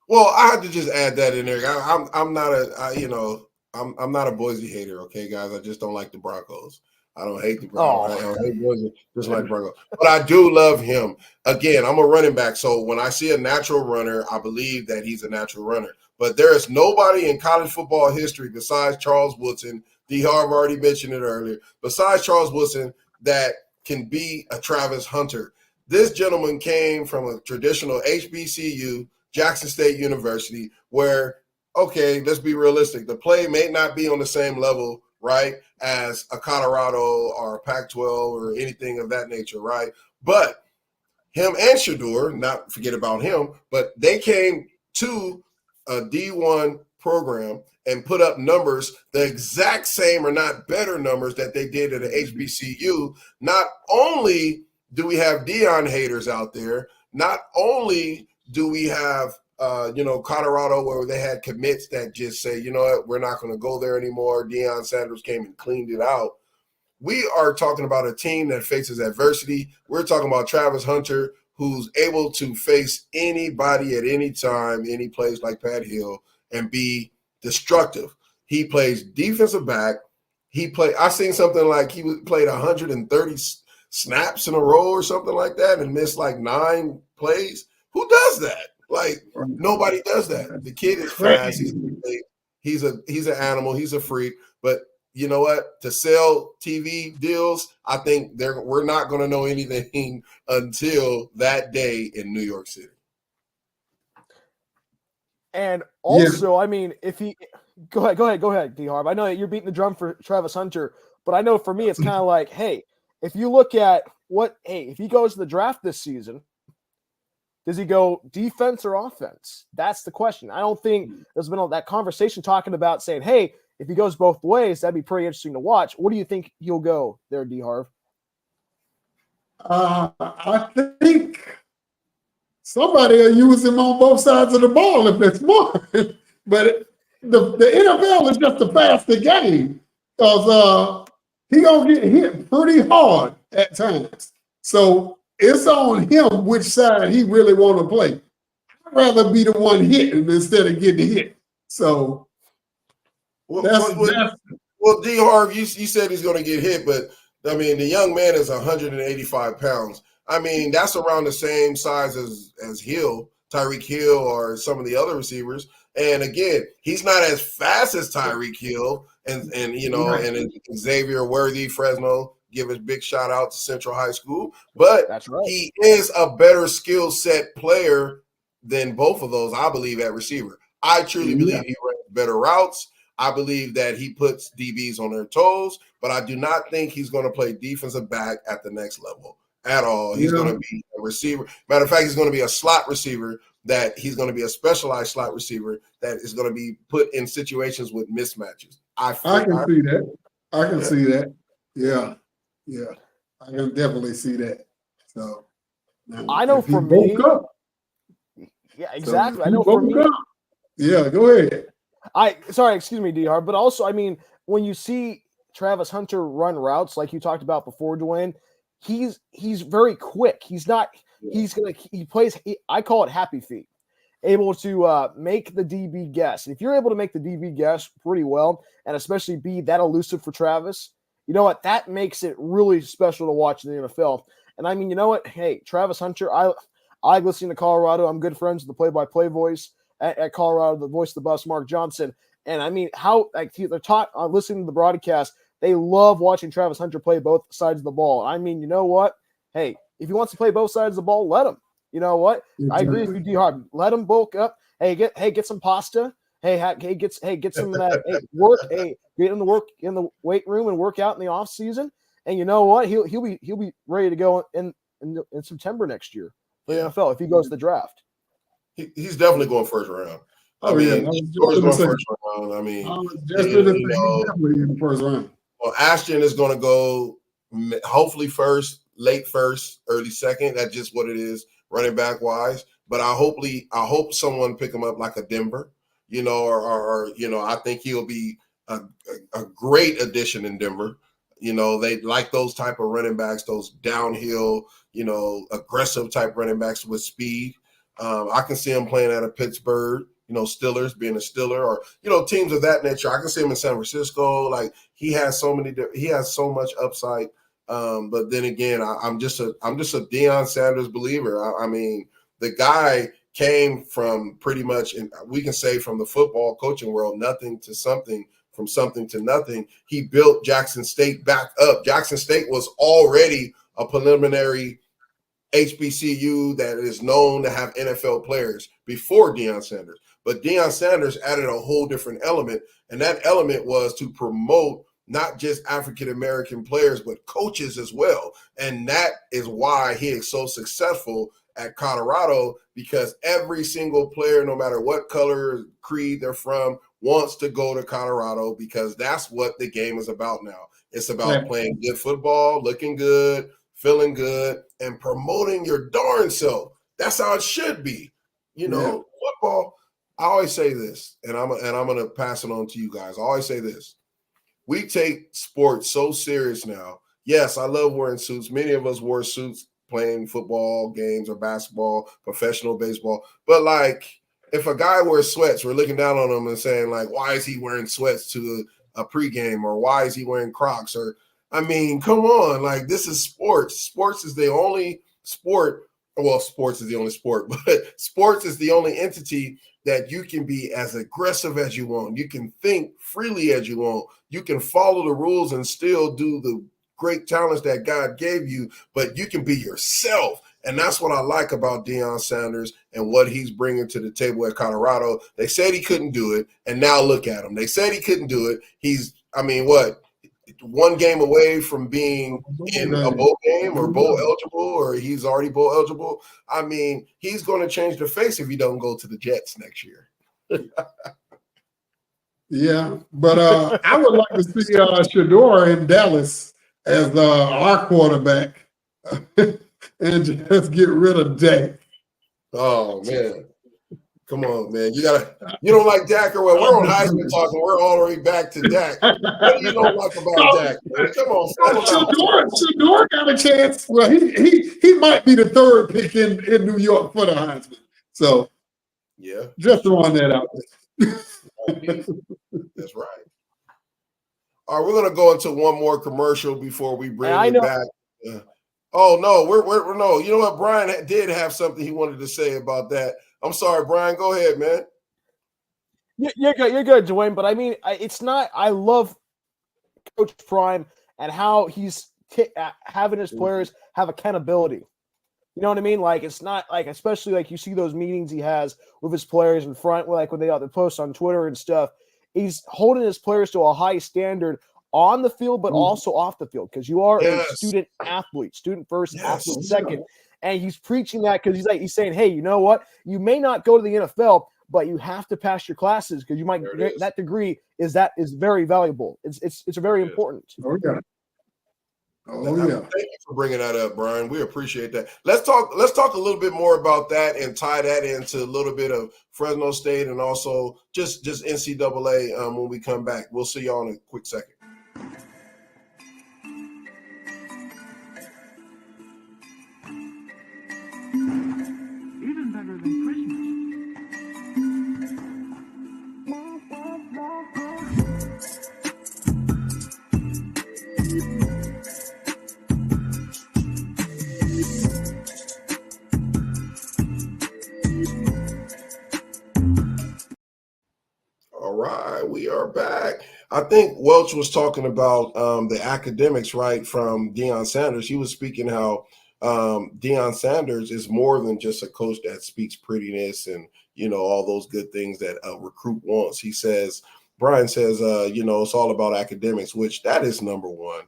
Well, I had to just add that in there. I'm not a Boise hater, okay, guys. I just don't like the Broncos. I don't hate the Broncos. I don't hate Boise, just like Broncos. But I do love him. Again, I'm a running back, so when I see a natural runner, I believe that he's a natural runner. But there is nobody in college football history besides Charles Woodson. D. Harv already mentioned it earlier. Besides Charles Woodson, that can be a Travis Hunter. This gentleman came from a traditional HBCU, Jackson State University, where, okay, let's be realistic. The play may not be on the same level, right, as a Colorado or a Pac-12 or anything of that nature, right? But him and Shador, not forget about him, but they came to a D1 program and put up numbers the exact same or not better numbers that they did at a HBCU. Not only do we have Deion haters out there, not only do we have Colorado, where they had commits that just say, you know what, we're not going to go there anymore. Deion Sanders came and cleaned it out. We are talking about a team that faces adversity. We're talking about Travis Hunter, who's able to face anybody at any time, any place like Pat Hill, and be destructive. He plays defensive back. I seen something like he played 130 snaps in a row or something like that and missed like 9 plays. Who does that? Like, nobody does that. The kid is fast. He's an animal. He's a freak. But you know what? To sell TV deals, I think we're not going to know anything until that day in New York City. And also, I mean, if he go ahead, D Harv. I know that you're beating the drum for Travis Hunter, but I know for me, it's kind of like, hey, if you look at if he goes to the draft this season, does he go defense or offense? That's the question. I don't think there's been that conversation talking about saying, hey, if he goes both ways, that'd be pretty interesting to watch. What do you think he'll go there, D Harv? I think somebody will use him on both sides of the ball if it's more. But the NFL is just a faster game because he gonna get hit pretty hard at times. So it's on him which side he really want to play. I'd rather be the one hitting instead of getting hit. So well, D Harv, you said he's going to get hit, but I mean the young man is 185 pounds. I mean that's around the same size as Hill, Tyreek Hill, or some of the other receivers. And again, he's not as fast as Tyreek Hill, and Xavier Worthy, Fresno. Give a big shout out to Central High School, but that's right. He is a better skill set player than both of those, I believe, at receiver. I truly believe he runs better routes. I believe that he puts DBs on their toes, but I do not think he's going to play defensive back at the next level at all. He's going to be a receiver. Matter of fact, he's going to be a slot receiver. That he's going to be a specialized slot receiver that is going to be put in situations with mismatches. I can see that. I can see that. Yeah. Yeah, I can definitely see that. So I know for me, yeah, exactly. I know for me. Yeah, go ahead. Excuse me, DR. But also, I mean, when you see Travis Hunter run routes like you talked about before, Dwayne, he's very quick. He's not. He plays. I call it happy feet. Able to make the DB guess. If you're able to make the DB guess pretty well, and especially be that elusive for Travis. You know what? That makes it really special to watch in the NFL. And I mean, you know what? Hey, Travis Hunter, I listen to Colorado. I'm good friends with the play-by-play voice at Colorado, the voice of the bus, Mark Johnson. And I mean, they're taught listening to the broadcast. They love watching Travis Hunter play both sides of the ball. I mean, you know what? Hey, if he wants to play both sides of the ball, let him. You know what? I agree with you, D-Hard. Let him bulk up. Hey, get some pasta. Get some of that work. Hey, get him to work in the weight room and work out in the off season. And you know what? He'll be ready to go in September next year for the NFL if he goes to the draft. He's definitely going first round. Definitely in the first round. Well, Ashton is going to go hopefully late first, early second. That's just what it is, running back wise. But I hope someone pick him up like a Denver. I think he'll be a great addition in Denver. They like those type of running backs, those downhill, aggressive type running backs with speed. I can see him playing out of Pittsburgh, Steelers, being a Steeler, or, teams of that nature. I can see him in San Francisco. Like he has so much upside. But then again, I'm just a Deion Sanders believer. I mean, the guy came from pretty much, and we can say from the football coaching world, nothing to something, from something to nothing. He built Jackson State back up. Jackson State was already a preliminary HBCU that is known to have NFL players before Deion Sanders. But Deion Sanders added a whole different element, and that element was to promote not just African-American players, but coaches as well. And that is why he is so successful at Colorado, because every single player, no matter what color, creed they're from, wants to go to Colorado, because that's what the game is about now. It's about playing good football, looking good, feeling good, and promoting your darn self. That's how it should be. You know, football. I always say this, and I'm going to pass it on to you guys. I always say this: we take sports so serious now. Yes, I love wearing suits. Many of us wore suits playing football games or basketball, professional baseball. But like, if a guy wears sweats, we're looking down on him and saying like, "Why is he wearing sweats to a pregame?" Or "Why is he wearing Crocs?" Or, I mean, come on, like this is sports. Sports is the only sport. Well, sports is the only sport, but sports is the only entity that you can be as aggressive as you want. You can think freely as you want. You can follow the rules and still do the great talents that God gave you, but you can be yourself. And that's what I like about Deion Sanders and what he's bringing to the table at Colorado. They said he couldn't do it, and now look at him. They said he couldn't do it. He's, I mean, what? One game away from being in a bowl game or bowl eligible, or he's already bowl eligible. I mean, he's going to change the face if he don't go to the Jets next year. Yeah, but I would like to see Shador in Dallas as our quarterback and just get rid of Dak. Oh, man. Come on, man. You don't like Dak or what? We're on Heisman talking. We're already back to Dak. What do you don't like about Dak, man? Come on. Shador got a chance. Well, he might be the third pick in New York for the Heisman. So, yeah, just throwing that out there. That's right. All right, we're going to go into one more commercial before we bring it back. Oh, no, we're no. You know what? Bryan did have something he wanted to say about that. I'm sorry, Bryan. Go ahead, man. You're good, Dwayne. But I mean, it's not. I love Coach Prime and how he's having his players have accountability. You know what I mean? Like, it's not like, especially like you see those meetings he has with his players in front, like when they post on Twitter and stuff. He's holding his players to a high standard on the field, but also off the field, because you are a student athlete, student first, athlete second. And he's preaching that because he's saying, hey, you know what? You may not go to the NFL, but you have to pass your classes because you might get that degree is very valuable. It's very important. Oh yeah. Thank you for bringing that up, Bryan. We appreciate that. Let's talk a little bit more about that and tie that into a little bit of Fresno State and also just NCAA when we come back. We'll see y'all in a quick second. Even better than Christmas. All right, we are back. I think Welch was talking about the academics, right, from Deion Sanders. He was speaking how Deion Sanders is more than just a coach that speaks prettiness and, you know, all those good things that a recruit wants. He says, Bryan says, you know, it's all about academics, which that is number one.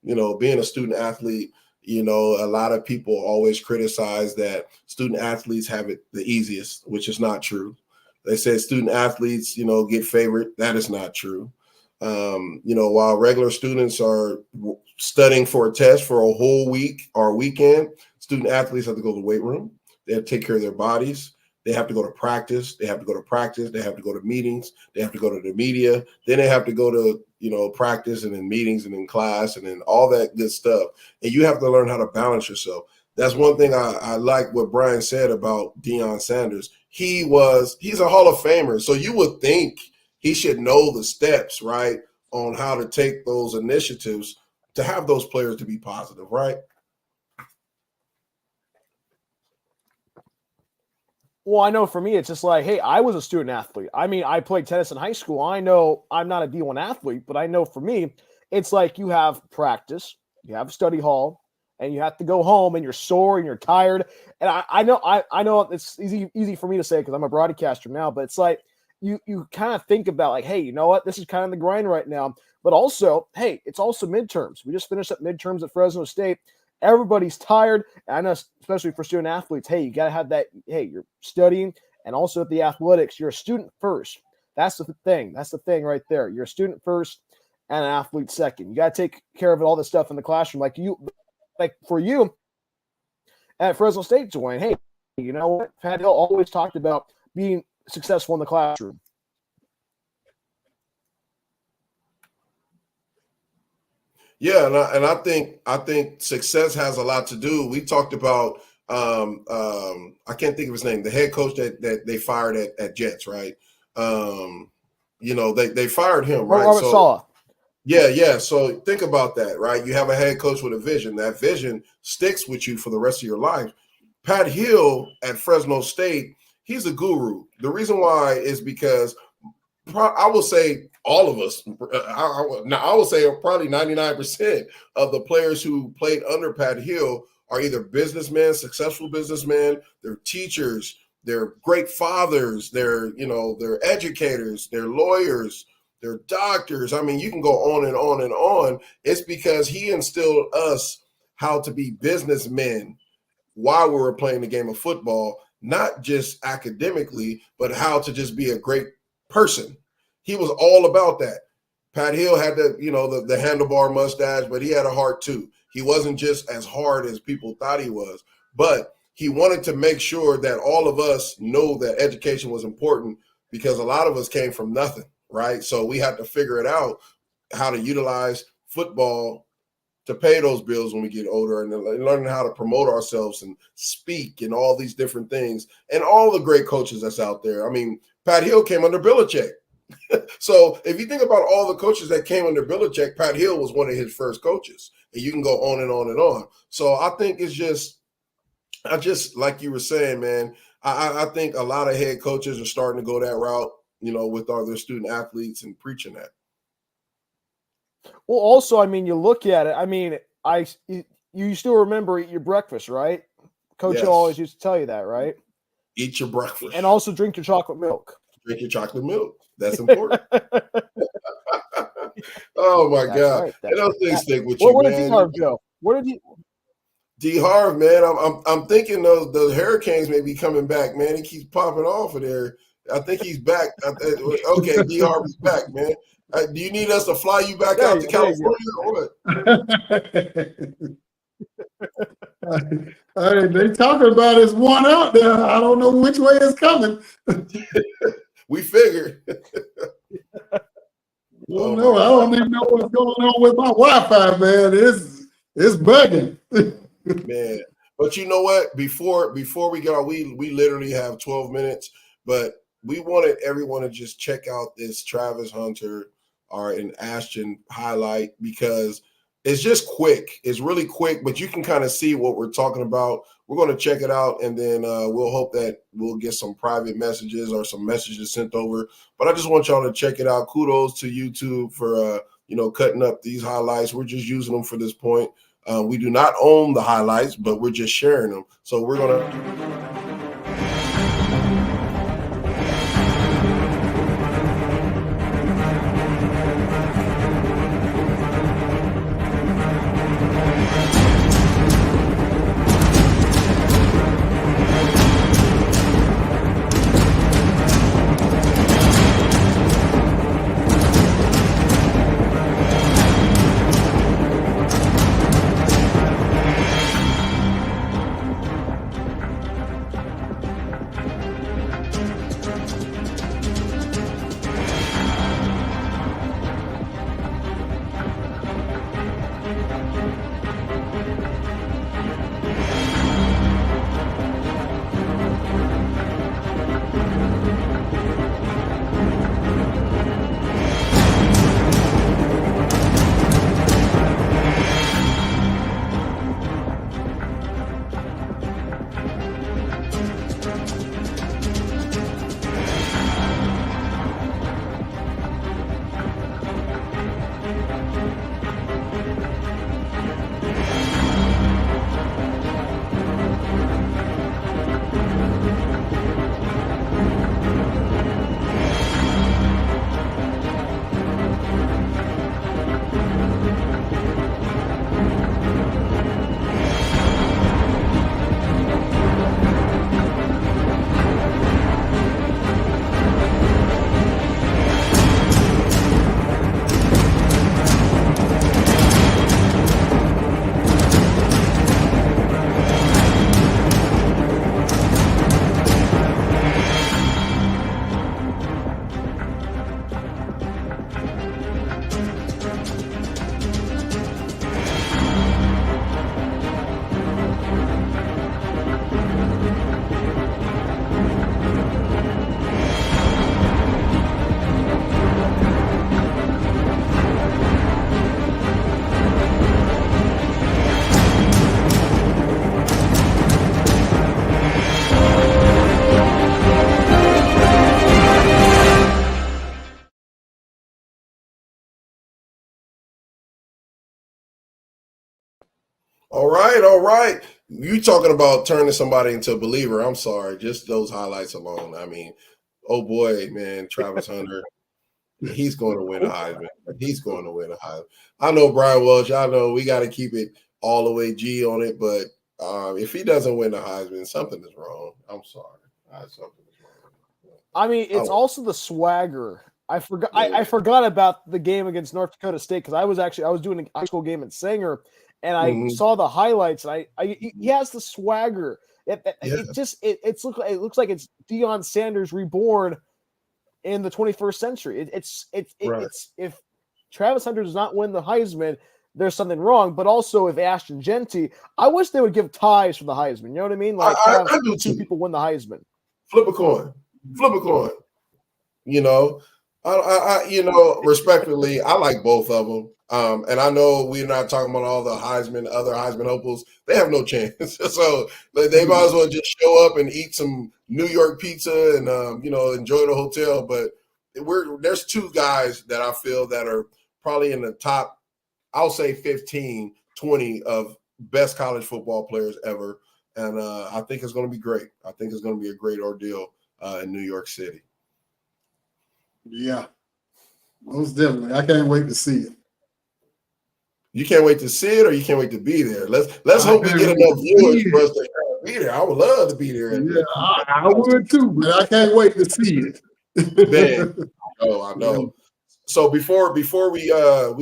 You know, being a student athlete, you know, a lot of people always criticize that student athletes have it the easiest, which is not true. They say student athletes, you know, get favored. That is not true. You know, while regular students are studying for a test for a whole week or weekend, student athletes have to go to the weight room. They have to take care of their bodies. They have to go to practice. They have to go to practice. They have to go to meetings. They have to go to the media. Then they have to go to, you know, practice and then meetings and then class and then all that good stuff. And you have to learn how to balance yourself. That's one thing I like what Bryan said about Deion Sanders. He's a Hall of Famer. So you would think he should know the steps, right, on how to take those initiatives to have those players to be positive, right? Well, I know for me, it's just like, hey, I was a student athlete. I mean, I played tennis in high school. I know I'm not a D1 athlete, but I know for me, it's like you have practice, you have study hall, and you have to go home and you're sore and you're tired. And I know it's easy for me to say because I'm a broadcaster now, but it's like you kind of think about like, hey, you know what? This is kind of the grind right now. But also, hey, it's also midterms. We just finished up midterms at Fresno State. Everybody's tired. And I know, especially for student athletes, hey, you got to have that. Hey, you're studying and also at the athletics, you're a student first. That's the thing. That's the thing right there. You're a student first and an athlete second. You got to take care of all this stuff in the classroom. Like for you at Fresno State, Dwayne, hey, you know what? Pat Hill always talked about being successful in the classroom. Yeah, and I think success has a lot to do. We talked about I can't think of his name, the head coach that they fired at Jets, right? They fired him, right? Robert Saleh. Yeah. So think about that, right? You have a head coach with a vision. That vision sticks with you for the rest of your life. Pat Hill at Fresno State, he's a guru. The reason why is because I will say all of us, I will say probably 99% of the players who played under Pat Hill are either businessmen, successful businessmen, they're teachers, they're great fathers, they're educators, they're lawyers, they're doctors. I mean, you can go on and on and on. It's because he instilled us how to be businessmen while we were playing the game of football, not just academically, but how to just be a great person. He was all about that. Pat Hill had the handlebar mustache, but he had a heart too. He wasn't just as hard as people thought he was, but he wanted to make sure that all of us know that education was important, because a lot of us came from nothing, right? So we had to figure it out, how to utilize football to pay those bills when we get older, and learning how to promote ourselves and speak and all these different things, and all the great coaches that's out there. I mean, Pat Hill came under Belichick. So if you think about all the coaches that came under Belichick, Pat Hill was one of his first coaches, and you can go on and on and on. So I think I just like you were saying, man, I think a lot of head coaches are starting to go that route, with all their student athletes and preaching that. Well, also, I mean, you look at it. I mean, you still remember eat your breakfast, right? Coach Yes. always used to tell you that, right? Eat your breakfast. And also drink your chocolate milk. Drink your chocolate milk. That's important. Oh my God! Right. And those things stick with you, Where man. did D-Harv go? Where did he? D-Harv, man, I'm thinking those Hurricanes may be coming back, man. He keeps popping off of there. I think he's back. Okay, D-Harv is back, man. Do you need us to fly you back out to California or what? They talking about is one out there. I don't know which way it's coming. We figured. I don't even know what's going on with my Wi-Fi, man. It's bugging. Man, but you know what? Before we go, we literally have 12 minutes, but we wanted everyone to just check out this Travis Hunter and Ashton highlight, because it's just quick. It's really quick, but you can kind of see what we're talking about. We're going to check it out, and then we'll hope that we'll get some private messages or some messages sent over. But I just want y'all to check it out. Kudos to YouTube for cutting up these highlights. We're just using them for this point. We do not own the highlights, but we're just sharing them. So we're going to... All right, all right. You talking about turning somebody into a believer? I'm sorry, just those highlights alone. I mean, oh boy, man, Travis Hunter, he's going to win a Heisman. He's going to win a Heisman. I know Bryan Welch. I know we got to keep it all the way G on it, but if he doesn't win the Heisman, something is wrong. I'm sorry, something is wrong. I mean, it's also the swagger. I forgot. I forgot about the game against North Dakota State because I was doing a high school game in Sanger, and I saw the highlights. And he has the swagger. It looks like it's Deion Sanders reborn in the 21st century. It's if Travis Hunter does not win the Heisman, there's something wrong. But also, if Ashton Genty, I wish they would give ties for the Heisman. You know what I mean? Like I do two too. people win the Heisman. Flip a coin. Flip a coin. You know, respectfully, I like both of them. And I know we're not talking about all the other Heisman hopefuls. They have no chance. So they might as well just show up and eat some New York pizza and enjoy the hotel. But there's two guys that I feel that are probably in the top, I'll say 15, 20 of best college football players ever. And I think it's going to be great. I think it's going to be a great ordeal in New York City. Yeah, most definitely. I can't wait to see it. You can't wait to see it, or you can't wait to be there. Let's hope we get enough viewers for us to be there. I would love to be there. Yeah, I would too, but I can't wait to see it. Man, I know. So before we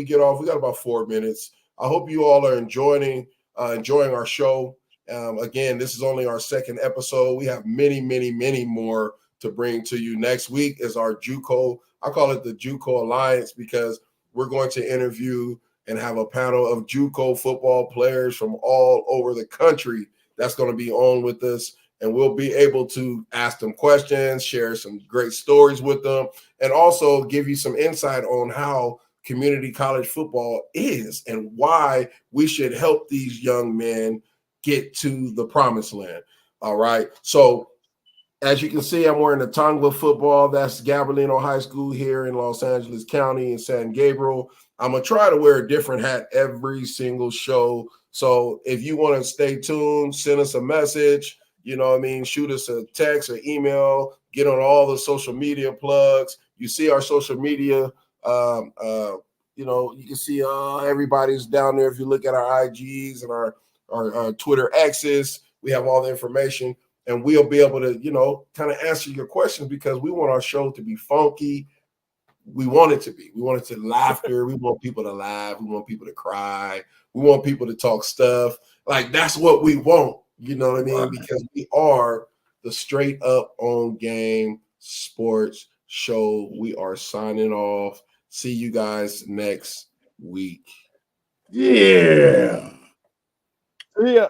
get off, we got about 4 minutes. I hope you all are enjoying our show. Again, this is only our second episode. We have many, many, many more to bring to you. Next week is our JUCO. I call it the JUCO Alliance because we're going to interview and have a panel of JUCO football players from all over the country that's going to be on with us. And we'll be able to ask them questions, share some great stories with them, and also give you some insight on how community college football is and why we should help these young men get to the promised land. All right. So as you can see, I'm wearing the Tongva football. That's Gabrielino High School here in Los Angeles County in San Gabriel. I'm going to try to wear a different hat every single show. So if you want to stay tuned, send us a message, shoot us a text or email, get on all the social media plugs. You see our social media, you can see everybody's down there. If you look at our IGs and our Twitter X's, we have all the information. And we'll be able to, kind of answer your questions because we want our show to be funky. We want it to be. We want it to laughter. We want people to laugh. We want people to cry. We want people to talk stuff. Like, that's what we want. You know what I mean? Because we are the straight up on game sports show. We are signing off. See you guys next week. Yeah. Yeah.